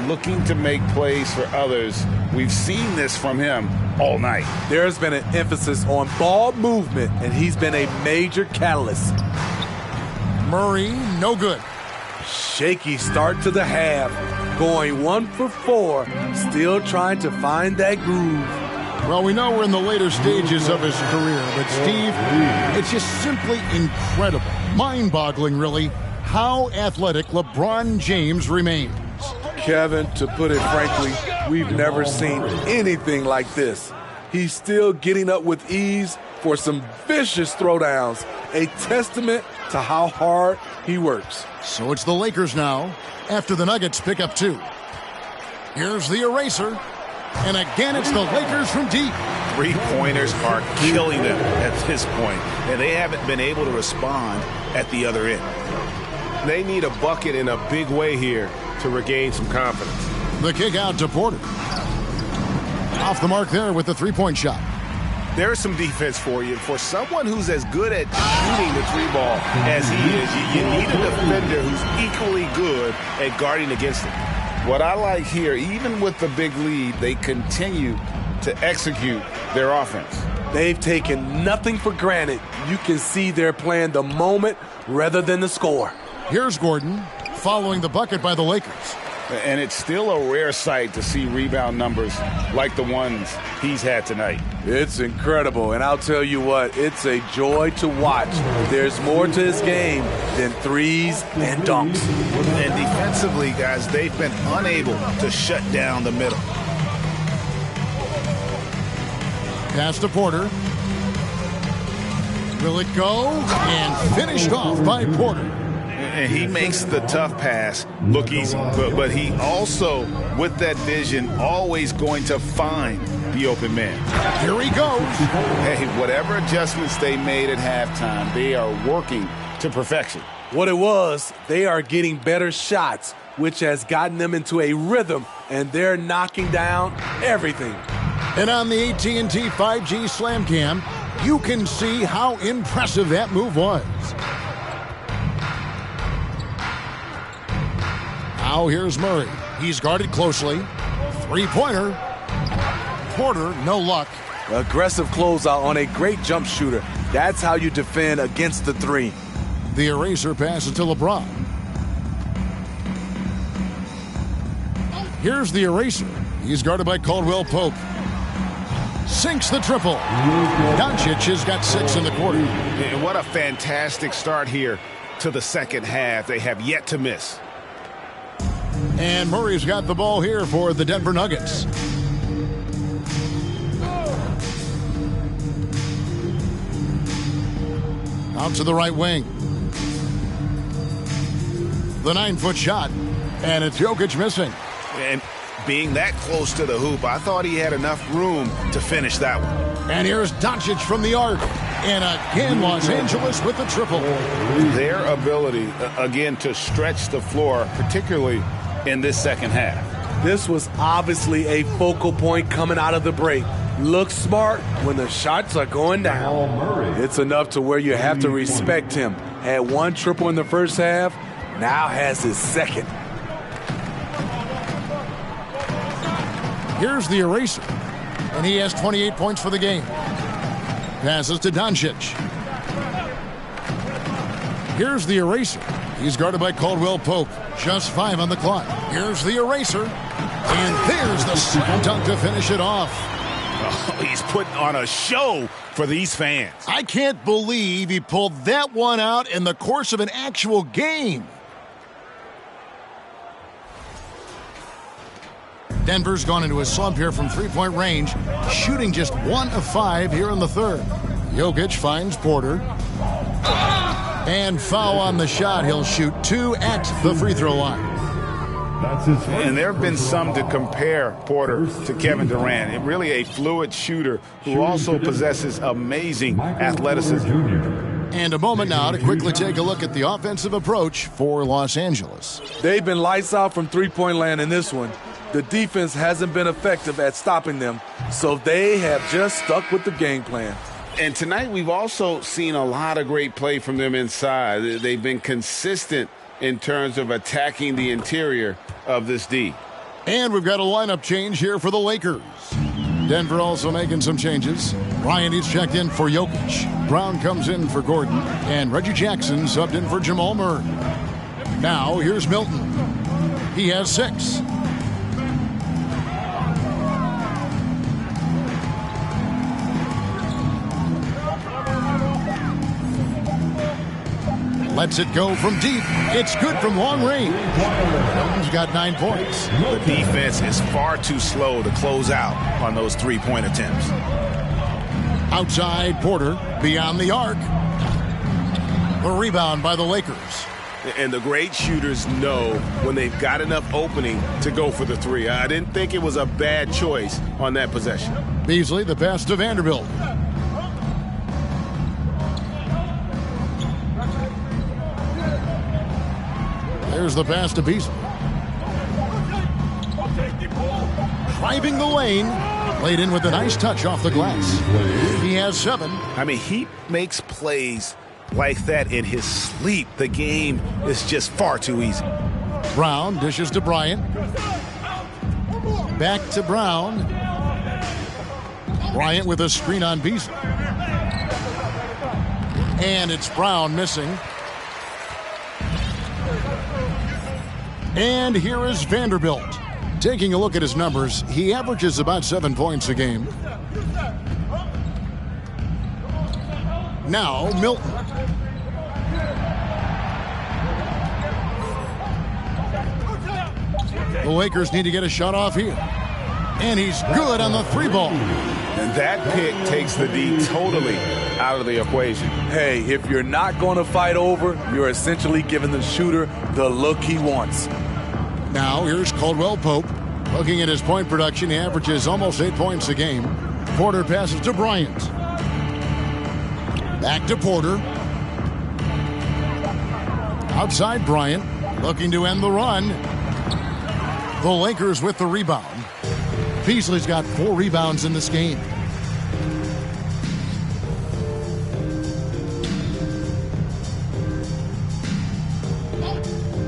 Looking to make plays for others. We've seen this from him all night. There's been an emphasis on ball movement, and he's been a major catalyst. Murray, no good. Shaky start to the half. Going 1 for 4. Still trying to find that groove. Well, we know we're in the later stages of his career, but Steve, it's just simply incredible, mind-boggling really, how athletic LeBron James remains. Kevin, to put it frankly, we've never seen anything like this. he's still getting up with ease for some vicious throwdowns, a testament to how hard he works. So it's the Lakers now, after the Nuggets pick up 2. Here's the eraser, and again it's the Lakers from deep. Three-pointers are killing them at this point, and they haven't been able to respond at the other end. They need a bucket in a big way here to regain some confidence. The kick out to Porter. Off the mark there with the three-point shot. There's some defense for you. For someone who's as good at shooting the three ball as he is, you need a defender who's equally good at guarding against it. What I like here, even with the big lead, they continue to execute their offense. They've taken nothing for granted. You can see they're playing the moment rather than the score. Here's Gordon following the bucket by the Lakers. And it's still a rare sight to see rebound numbers like the ones he's had tonight. It's incredible, and I'll tell you what, it's a joy to watch. There's more to his game than threes and dunks. And defensively, guys, they've been unable to shut down the middle. Pass to Porter. Will it go? And finished off by Porter. And he makes the tough pass look easy. But he also, with that vision, always going to find the open man. Here he goes. Hey, whatever adjustments they made at halftime, they are working to perfection. What it was, they are getting better shots, which has gotten them into a rhythm, and they're knocking down everything. And on the AT&T 5G Slam Cam, you can see how impressive that move was. Now here's Murray. He's guarded closely. Three-pointer. Porter, no luck. Aggressive closeout on a great jump shooter. That's how you defend against the three. The eraser passes to LeBron. Here's the eraser. He's guarded by Caldwell Pope. Sinks the triple. Doncic has got 6 in the quarter. And what a fantastic start here to the second half. They have yet to miss. And Murray's got the ball here for the Denver Nuggets. Out to the right wing. The 9-foot shot. And it's Jokic missing. And being that close to the hoop, I thought he had enough room to finish that one. And here's Doncic from the arc. And again, Los Angeles with the triple. Their ability, again, to stretch the floor, particularly in this second half. This was obviously a focal point coming out of the break. Look smart when the shots are going down. It's enough to where you have to respect him. Had 1 triple in the first half, now has his second. Here's the eraser. And he has 28 points for the game. Passes to Doncic. Here's the eraser. He's guarded by Caldwell Pope. Just 5 on the clock. Here's the eraser. And there's the slam dunk to finish it off. Oh, he's putting on a show for these fans. I can't believe he pulled that one out in the course of an actual game. Denver's gone into a slump here from three-point range, shooting just 1 of 5 here in the third. Jokic finds Porter. And foul on the shot. He'll shoot 2 at the free throw line. And there have been some to compare Porter to Kevin Durant. Really a fluid shooter who also possesses amazing athleticism. And a moment now to quickly take a look at the offensive approach for Los Angeles. They've been lights out from three-point land in this one. The defense hasn't been effective at stopping them, so they have just stuck with the game plan. And tonight we've also seen a lot of great play from them inside. They've been consistent in terms of attacking the interior of this D. And we've got a lineup change here for the Lakers. Denver also making some changes. Ryan is checked in for Jokic. Brown comes in for Gordon. And Reggie Jackson subbed in for Jamal Murray. Now here's Milton. He has 6. Lets it go from deep. It's good from long range. Milton's got 9 points. The defense is far too slow to close out on those three-point attempts. Outside Porter, beyond the arc. The rebound by the Lakers. And the great shooters know when they've got enough opening to go for the three. I didn't think it was a bad choice on that possession. Beasley, the pass to Vanderbilt. There's the pass to Beasley. Driving the lane. Laid in with a nice touch off the glass. He has 7. I mean, he makes plays like that in his sleep. The game is just far too easy. Brown dishes to Bryant. Back to Brown. Bryant with a screen on Beasley. And it's Brown missing. And here is Vanderbilt. Taking a look at his numbers, he averages about 7 points a game. Now, Milton. The Lakers need to get a shot off here. And he's good on the 3-ball. And that pick takes the D totally out of the equation. Hey, if you're not going to fight over, you're essentially giving the shooter the look he wants. Now, here's Caldwell Pope. Looking at his point production, he averages almost 8 points a game. Porter passes to Bryant. Back to Porter. Outside Bryant, looking to end the run. The Lakers with the rebound. Beasley's got 4 rebounds in this game.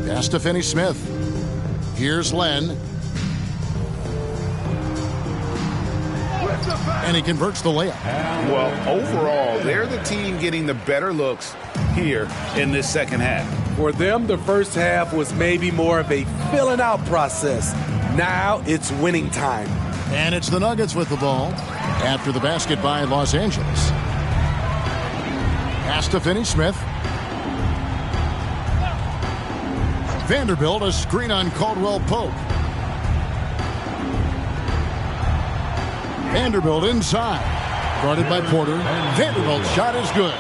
Pass to Finney-Smith. Here's Len. And he converts the layup. Well, overall, they're the team getting the better looks here in this second half. For them, the first half was maybe more of a filling out process. Now it's winning time. And it's the Nuggets with the ball after the basket by Los Angeles. Pass to Finney-Smith. Vanderbilt, a screen on Caldwell Pope. Vanderbilt inside. Guarded by Porter. Vanderbilt's shot is good.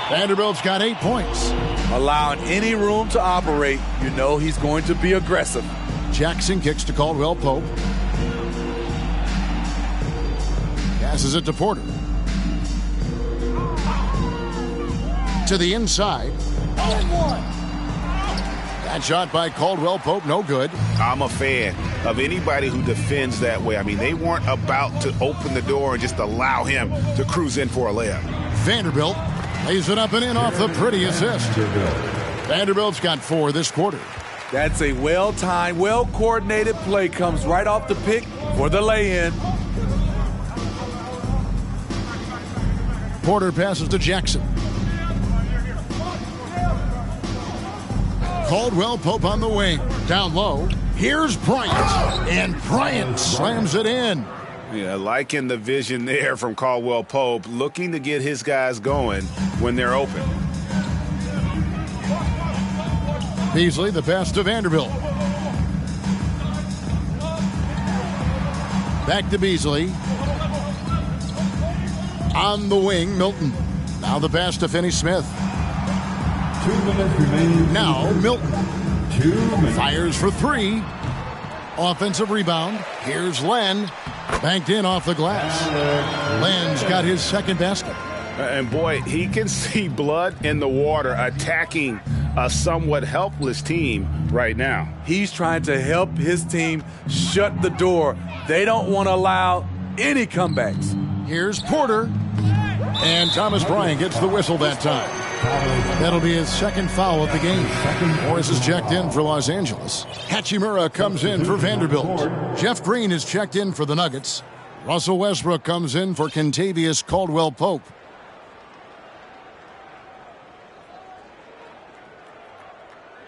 Vanderbilt's got 8 points. Allowing any room to operate, you know he's going to be aggressive. Jackson kicks to Caldwell Pope. Passes it to Porter. To the inside. That shot by Caldwell Pope, no good. I'm a fan of anybody who defends that way. I mean, they weren't about to open the door and just allow him to cruise in for a layup. Vanderbilt lays it up and in off the pretty assist. Vanderbilt's got 4 this quarter. That's a well-timed, well-coordinated play. Comes right off the pick for the lay-in. Porter passes to Jackson. Caldwell Pope on the wing. Down low. Here's Bryant. And Bryant slams it in. Yeah, liking the vision there from Caldwell Pope, looking to get his guys going when they're open. Beasley, the pass to Vanderbilt. Back to Beasley. On the wing, Milton. Now the pass to Finney-Smith. 2 minutes remaining. Now Milton 2 minutes. fires for 3. Offensive rebound. Here's Len. Banked in off the glass. Len's got his second basket. And boy, he can see blood in the water attacking a somewhat helpless team right now. He's trying to help his team shut the door. They don't want to allow any comebacks. Here's Porter. And Thomas Bryant gets the whistle that time. That'll be his second foul of the game. Morris is checked in for Los Angeles. Hachimura comes in for Vanderbilt. Jeff Green is checked in for the Nuggets. Russell Westbrook comes in for Kentavious Caldwell Pope.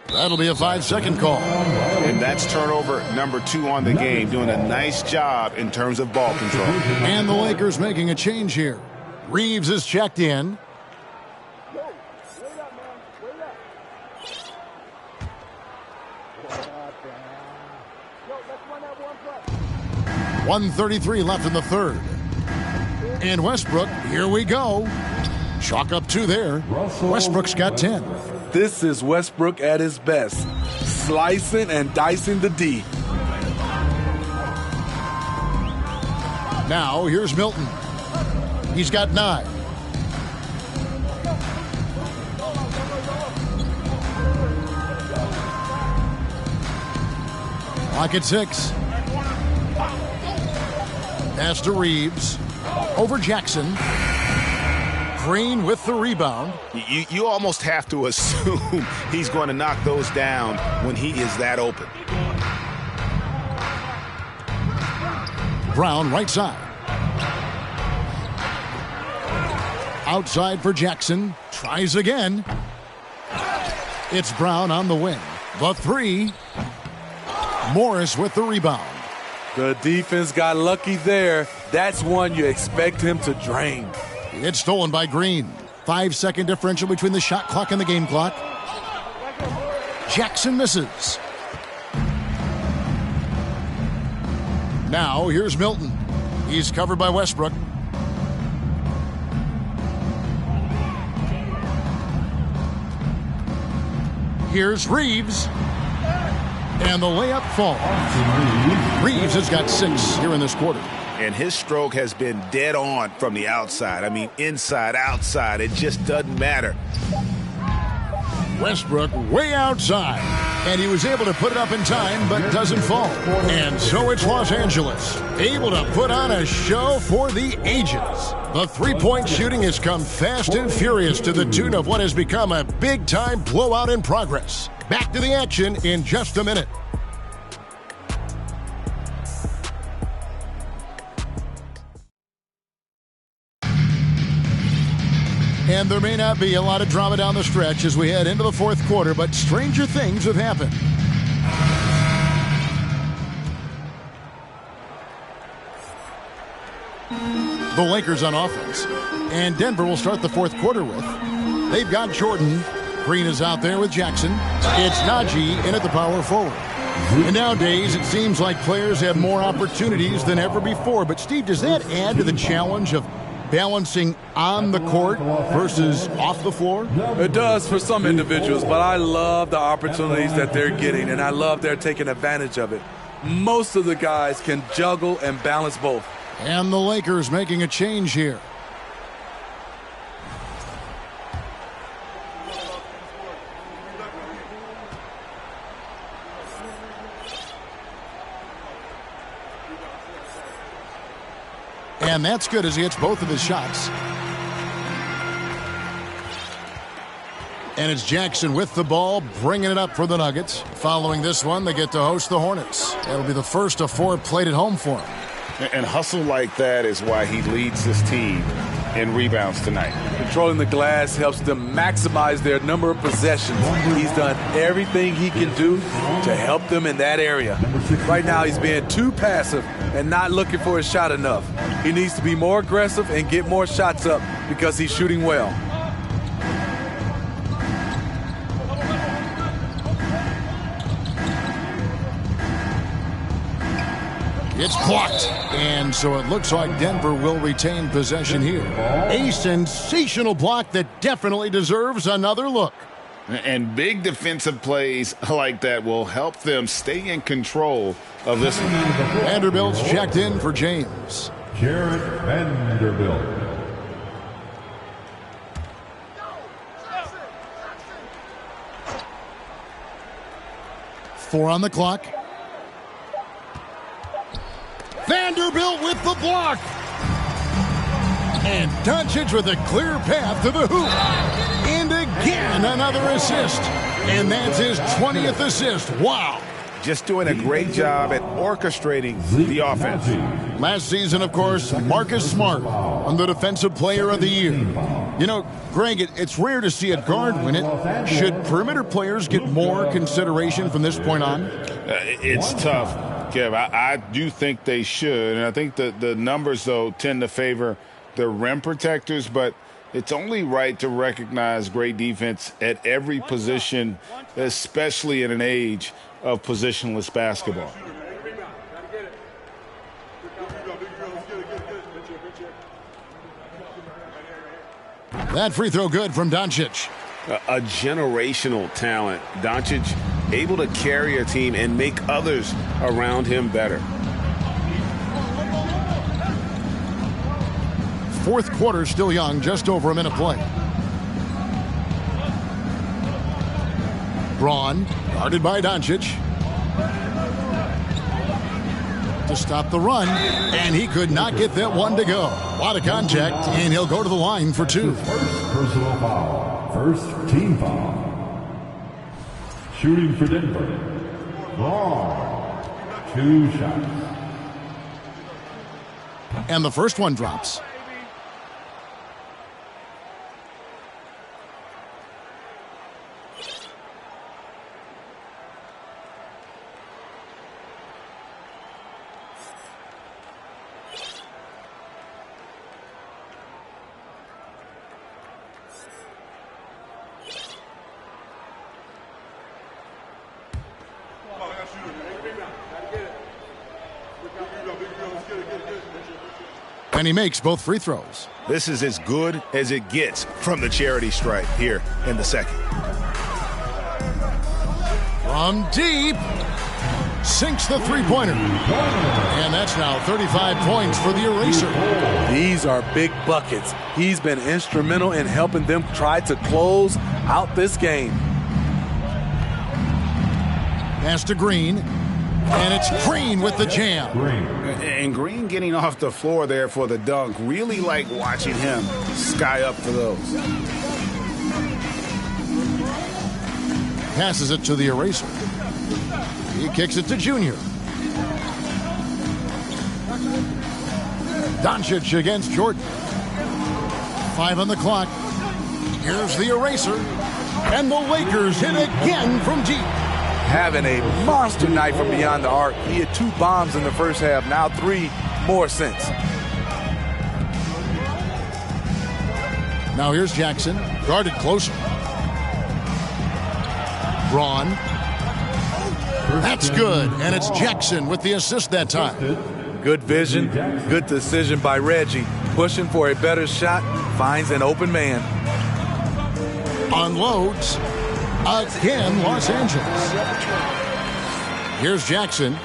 That'll be a 5-second call. And that's turnover number 2 on the game, doing a nice job in terms of ball control. And the Lakers making a change here. Reeves is checked in. 1:33 left in the third. And Westbrook, here we go. Chalk up 2 there. Westbrook's got 10. This is Westbrook at his best, slicing and dicing the D. Now, here's Milton. He's got 9. Clock at 6. Pass to Reeves. Over Jackson. Green with the rebound. You almost have to assume he's going to knock those down when he is that open. Brown right side. Outside for Jackson. Tries again. It's Brown on the wing. The 3. Morris with the rebound. The defense got lucky there. That's one you expect him to drain. It's stolen by Green. 5-second differential between the shot clock and the game clock. Jackson misses. Now here's Milton. He's covered by Westbrook. Here's Reeves. And the layup falls. Reeves has got 6 here in this quarter. And his stroke has been dead on from the outside. I mean, inside, outside. It just doesn't matter. Westbrook way outside. And he was able to put it up in time, but doesn't fall. And so it's Los Angeles, able to put on a show for the ages. The three-point shooting has come fast and furious to the tune of what has become a big-time blowout in progress. Back to the action in just a minute. And there may not be a lot of drama down the stretch as we head into the fourth quarter, but stranger things have happened. The Lakers on offense. And Denver will start the fourth quarter with. They've got Jordan. Green is out there with Jackson. It's Najee in at the power forward. And nowadays, it seems like players have more opportunities than ever before. But, Steve, does that add to the challenge of balancing on the court versus off the floor? It does for some individuals, but I love the opportunities that they're getting, and I love they're taking advantage of it. Most of the guys can juggle and balance both. And the Lakers making a change here. And that's good as he hits both of his shots. And it's Jackson with the ball, bringing it up for the Nuggets. Following this one, they get to host the Hornets. That'll be the first of 4 played at home for him. And hustle like that is why he leads this team in rebounds tonight. Controlling the glass helps them maximize their number of possessions. He's done everything he can do to help them in that area. Right now, he's being too passive and not looking for his shot enough. He needs to be more aggressive and get more shots up because he's shooting well. It's blocked. And so it looks like Denver will retain possession here. A sensational block that definitely deserves another look. And big defensive plays like that will help them stay in control of this one. Vanderbilt's checked in for James. Jarrett Vanderbilt. Four on the clock. Vanderbilt with the block. And Doncic with a clear path to the hoop. And again, another assist. And that's his 20th assist. Wow. Just doing a great job at orchestrating the offense. Last season, of course, Marcus Smart won the Defensive Player of the Year. You know, Greg, it's rare to see a guard win it. Should perimeter players get more consideration from this point on? It's tough, Kev. I do think they should. And I think the numbers, though, tend to favor the rim protectors. But it's only right to recognize great defense at every position, especially in an age of positionless basketball. That free throw good from Doncic. A generational talent. Doncic able to carry a team and make others around him better. Fourth quarter still young, just over a minute play. Braun, guarded by Doncic. To stop the run, and he could not get that one to go. A lot of contact, and he'll go to the line for two. First personal foul. First team foul. Shooting for Denver. Braun. 2 shots. And the first one drops. And he makes both free throws. This is as good as it gets from the charity stripe here in the second. From deep, sinks the three-pointer. And that's now 35 points for the eraser. These are big buckets. He's been instrumental in helping them try to close out this game. Pass to Green. And it's Green with the jam. And Green getting off the floor there for the dunk. Really like watching him sky up for those. Passes it to the eraser. He kicks it to Junior. Doncic against Jordan. 5 on the clock. Here's the eraser. And the Lakers hit again from deep. Having a monster night from beyond the arc. He had 2 bombs in the first half, now 3 more since. Now here's Jackson, guarded closer. Braun. That's good, and it's Jackson with the assist that time. Good vision, good decision by Reggie. Pushing for a better shot, finds an open man. Unloads. Again, Los Angeles. Here's Jackson.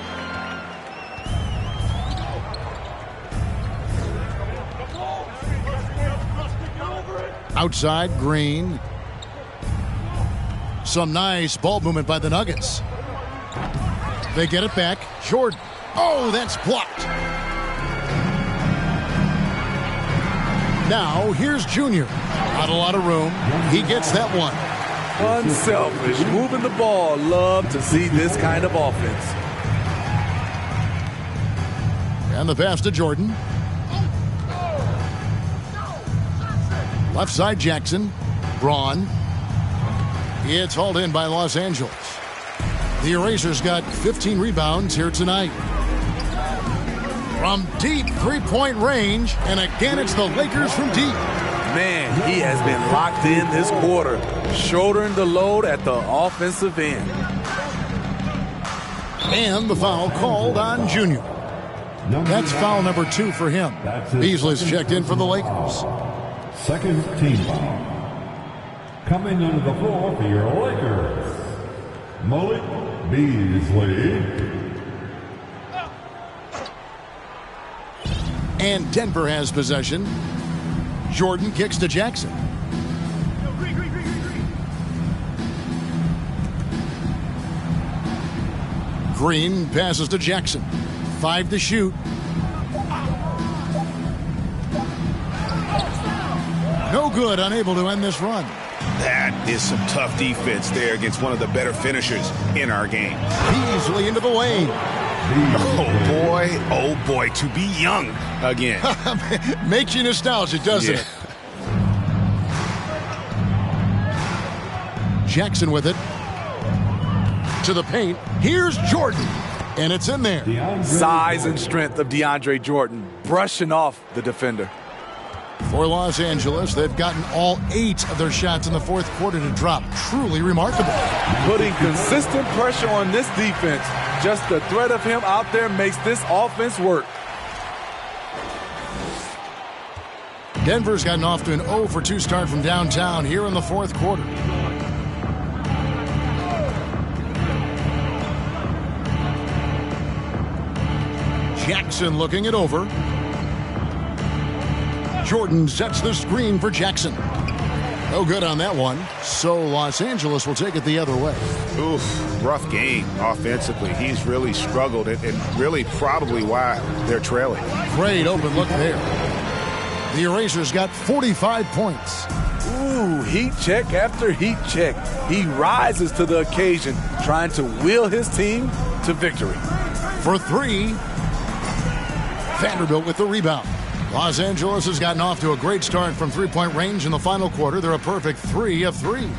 Outside, Green. Some nice ball movement by the Nuggets. They get it back. Jordan. Oh, that's blocked. Now, here's Junior. Not a lot of room. He gets that one. Unselfish, moving the ball. Love to see this kind of offense. And the pass to Jordan. Left side Jackson. Braun. It's hauled in by Los Angeles. The Erasers got 15 rebounds here tonight. From deep three-point range, and again it's the Lakers from deep. Man, he has been locked in this quarter, shouldering the load at the offensive end. And the foul called on Junior. That's foul number 2 for him. Beasley's checked in for the Lakers. Second team foul. Coming onto the floor for your Lakers, Malik Beasley. And Denver has possession. Jordan kicks to Jackson. Green passes to Jackson. 5 to shoot. No good, unable to end this run. That is some tough defense there against one of the better finishers in our game. Beasley into the lane. Oh boy, to be young again. Makes you nostalgic, doesn't it? Jackson with it. To the paint. Here's Jordan. And it's in there. Size and strength of DeAndre Jordan, brushing off the defender. For Los Angeles, they've gotten all 8 of their shots in the fourth quarter to drop. Truly remarkable. Putting consistent pressure on this defense. Just the threat of him out there makes this offense work. Denver's gotten off to an 0-for-2 start from downtown here in the fourth quarter. Jackson looking it over. Jordan sets the screen for Jackson. No good on that one. So Los Angeles will take it the other way. Oof, rough game offensively. He's really struggled and really probably why they're trailing. Great open look there. The Erasers got 45 points. Ooh, heat check after heat check. He rises to the occasion, trying to will his team to victory. For three, Vanderbilt with the rebound. Los Angeles has gotten off to a great start from three-point range in the final quarter. They're a perfect 3 of 3.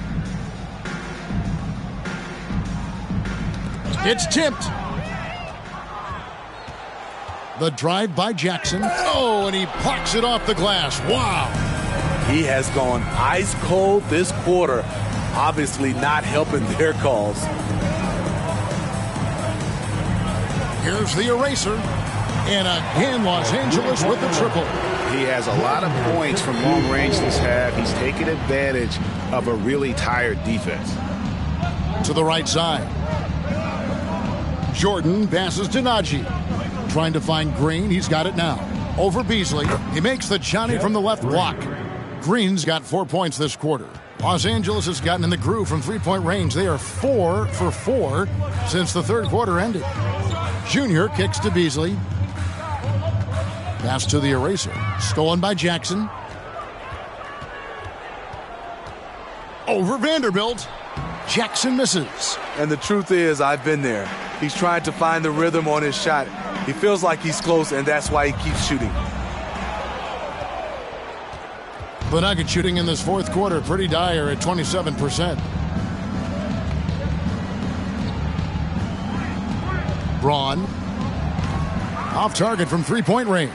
It's tipped. The drive by Jackson. Oh, and he plucks it off the glass. Wow. He has gone ice cold this quarter, obviously not helping their cause. Here's the eraser. And again, Los Angeles with the triple. He has a lot of points from long range this half. He's taken advantage of a really tired defense. To the right side. Jordan passes to Najee. Trying to find Green. He's got it now. Over Beasley. He makes the Johnny from the left block. Green's got 4 points this quarter. Los Angeles has gotten in the groove from three-point range. They are 4 for 4 since the third quarter ended. Junior kicks to Beasley. Pass to the eraser. Stolen by Jackson. Over Vanderbilt. Jackson misses. And the truth is, I've been there. He's trying to find the rhythm on his shot. He feels like he's close, and that's why he keeps shooting. The Nuggets shooting in this fourth quarter pretty dire at 27%. Braun. Off target from three-point range.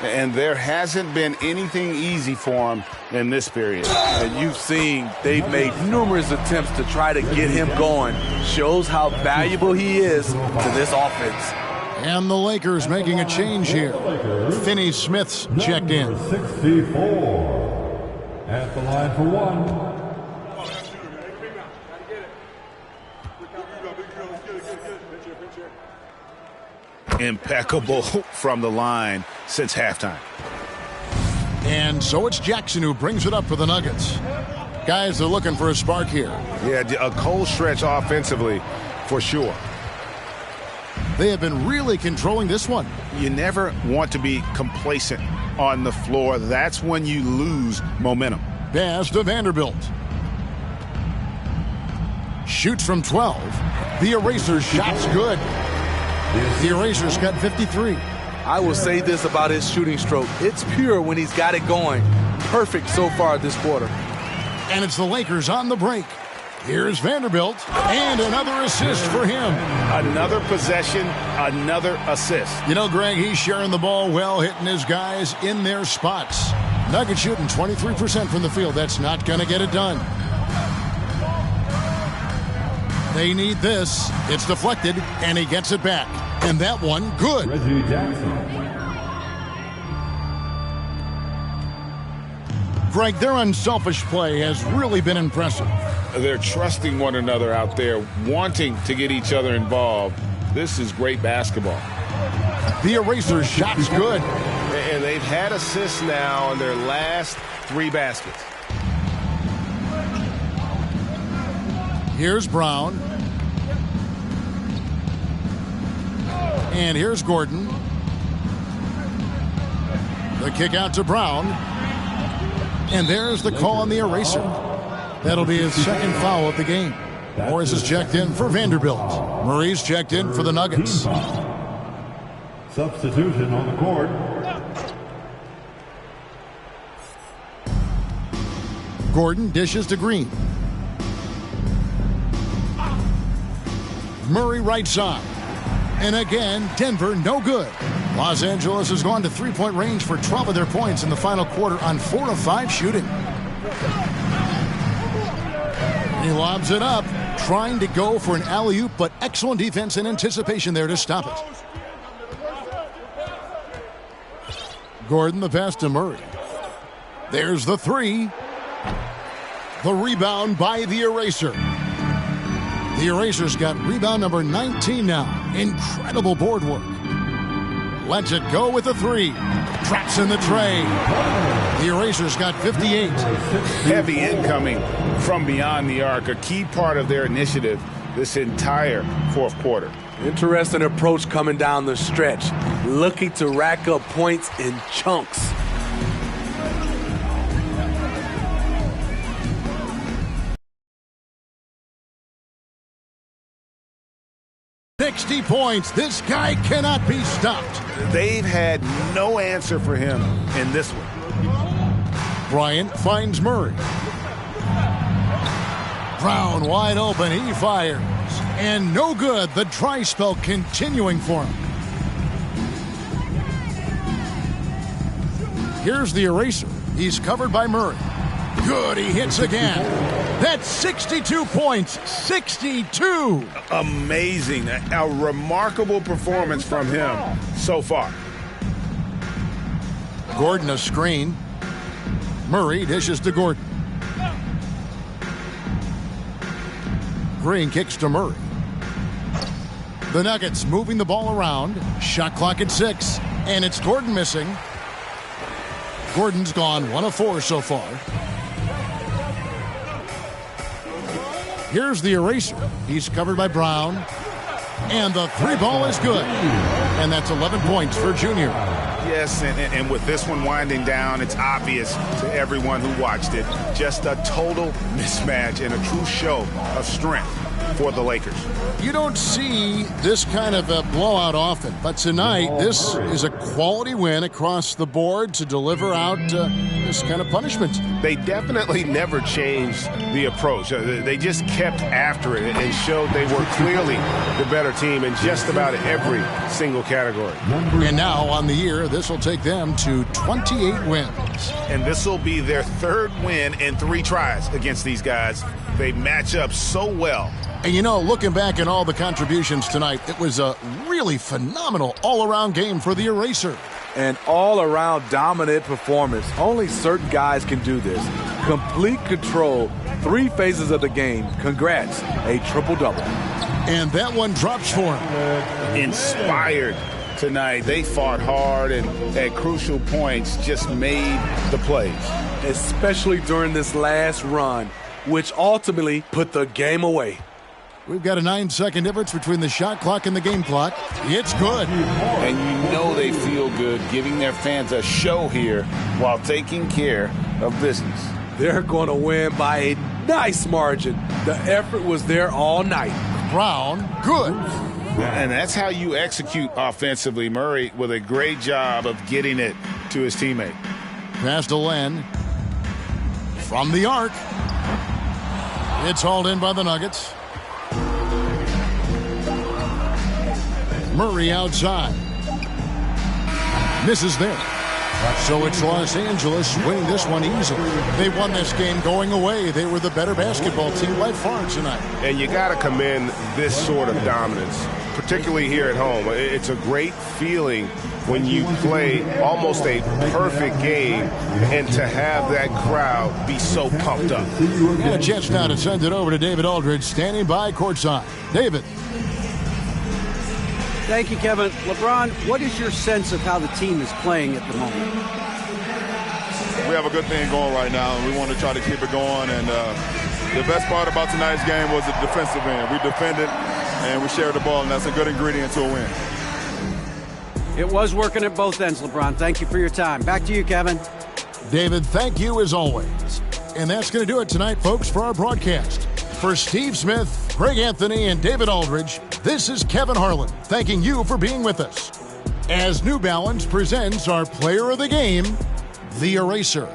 And there hasn't been anything easy for him in this period. And you've seen they've made numerous attempts to try to get him going. Shows how valuable he is to this offense. And the Lakers making a change here. Finney Smith's checked in. 64 at the line for one. Impeccable from the line since halftime. And so it's Jackson who brings it up for the Nuggets. Guys are looking for a spark here. Yeah, a cold stretch offensively for sure. They have been really controlling this one. You never want to be complacent on the floor. That's when you lose momentum. Pass to Vanderbilt. Shoots from 12. The eraser's shot's good. The eraser's got 53. I will say this about his shooting stroke. It's pure when he's got it going. Perfect so far this quarter. And it's the Lakers on the break. Here's Vanderbilt, and another assist for him. Another possession, another assist. You know, Greg, he's sharing the ball well, hitting his guys in their spots. Nuggets shooting 23% from the field. That's not going to get it done. They need this. It's deflected, and he gets it back. And that one, good. Reggie Jackson. Greg, their unselfish play has really been impressive. They're trusting one another out there, wanting to get each other involved. This is great basketball. The eraser's shot's good. And they've had assists now on their last 3 baskets. Here's Brown. And here's Gordon. The kick out to Brown. And there's the call on the eraser. That'll be his second foul of the game. Morris is checked in for Vanderbilt. Murray's checked in for the Nuggets. Substitution on the court. Gordon dishes to Green. Murray right side. And again, Denver no good. Los Angeles has gone to three-point range for 12 of their points in the final quarter on 4 of 5 shooting. He lobs it up, trying to go for an alley-oop, but excellent defense and anticipation there to stop it. Gordon the pass to Murray. There's the three. The rebound by the Eraser. The Eraser's got rebound number 19 now. Incredible board work. Lets it go with the three. Traps in the tray. The Eraser's got 58. Heavy incoming from beyond the arc, a key part of their initiative this entire fourth quarter. Interesting approach coming down the stretch, looking to rack up points in chunks. $60 points. This guy cannot be stopped. They've had no answer for him in this one. Bryant finds Murray. Brown wide open. He fires. And no good. The dry spell continuing for him. Here's the Eraser. He's covered by Murray. Good. He hits again. That's 62 points. 62. Amazing. A remarkable performance from him so far. Gordon a screen. Murray dishes to Gordon. Green kicks to Murray. The Nuggets moving the ball around. Shot clock at 6. And it's Gordon missing. Gordon's gone 1 of 4 so far. Here's the Eraser. He's covered by Brown. And the three ball is good. And that's 11 points for Junior. Yes, and with this one winding down, it's obvious to everyone who watched it. Just a total mismatch and a true show of strength for the Lakers. You don't see this kind of a blowout often, but tonight this is a quality win across the board to deliver out this kind of punishment. They definitely never changed the approach. They just kept after it and showed they were clearly the better team in just about every single category. And now on the year, this will take them to 28 wins. And this will be their third win in 3 tries against these guys. They match up so well. And you know, looking back at all the contributions tonight, it was a really phenomenal all-around game for the Eraser. An all-around dominant performance. Only certain guys can do this. Complete control, 3 phases of the game. Congrats, a triple-double. And that one drops for him. Inspired tonight. They fought hard and at crucial points just made the plays. Especially during this last run, which ultimately put the game away. We've got a 9-second difference between the shot clock and the game clock. It's good. And you know they feel good giving their fans a show here while taking care of business. They're going to win by a nice margin. The effort was there all night. Brown, good. And that's how you execute offensively. Murray with a great job of getting it to his teammate. Pass to Len. From the arc. It's hauled in by the Nuggets. Murray outside. Misses there. So it's Los Angeles winning this one easily. They won this game going away. They were the better basketball team by far tonight. And you got to commend this sort of dominance, particularly here at home. It's a great feeling when you play almost a perfect game and to have that crowd be so pumped up. And a chance now to send it over to David Aldridge, standing by courtside. David. Thank you, Kevin. LeBron, what is your sense of how the team is playing at the moment? We have a good thing going right now, and we want to try to keep it going. And the best part about tonight's game was the defensive end. We defended, and we shared the ball, and that's a good ingredient to a win. It was working at both ends, LeBron. Thank you for your time. Back to you, Kevin. David, thank you as always. And that's going to do it tonight, folks, for our broadcast. For Steve Smith, Greg Anthony, and David Aldridge, this is Kevin Harlan, thanking you for being with us. As New Balance presents our player of the game, the Eraser.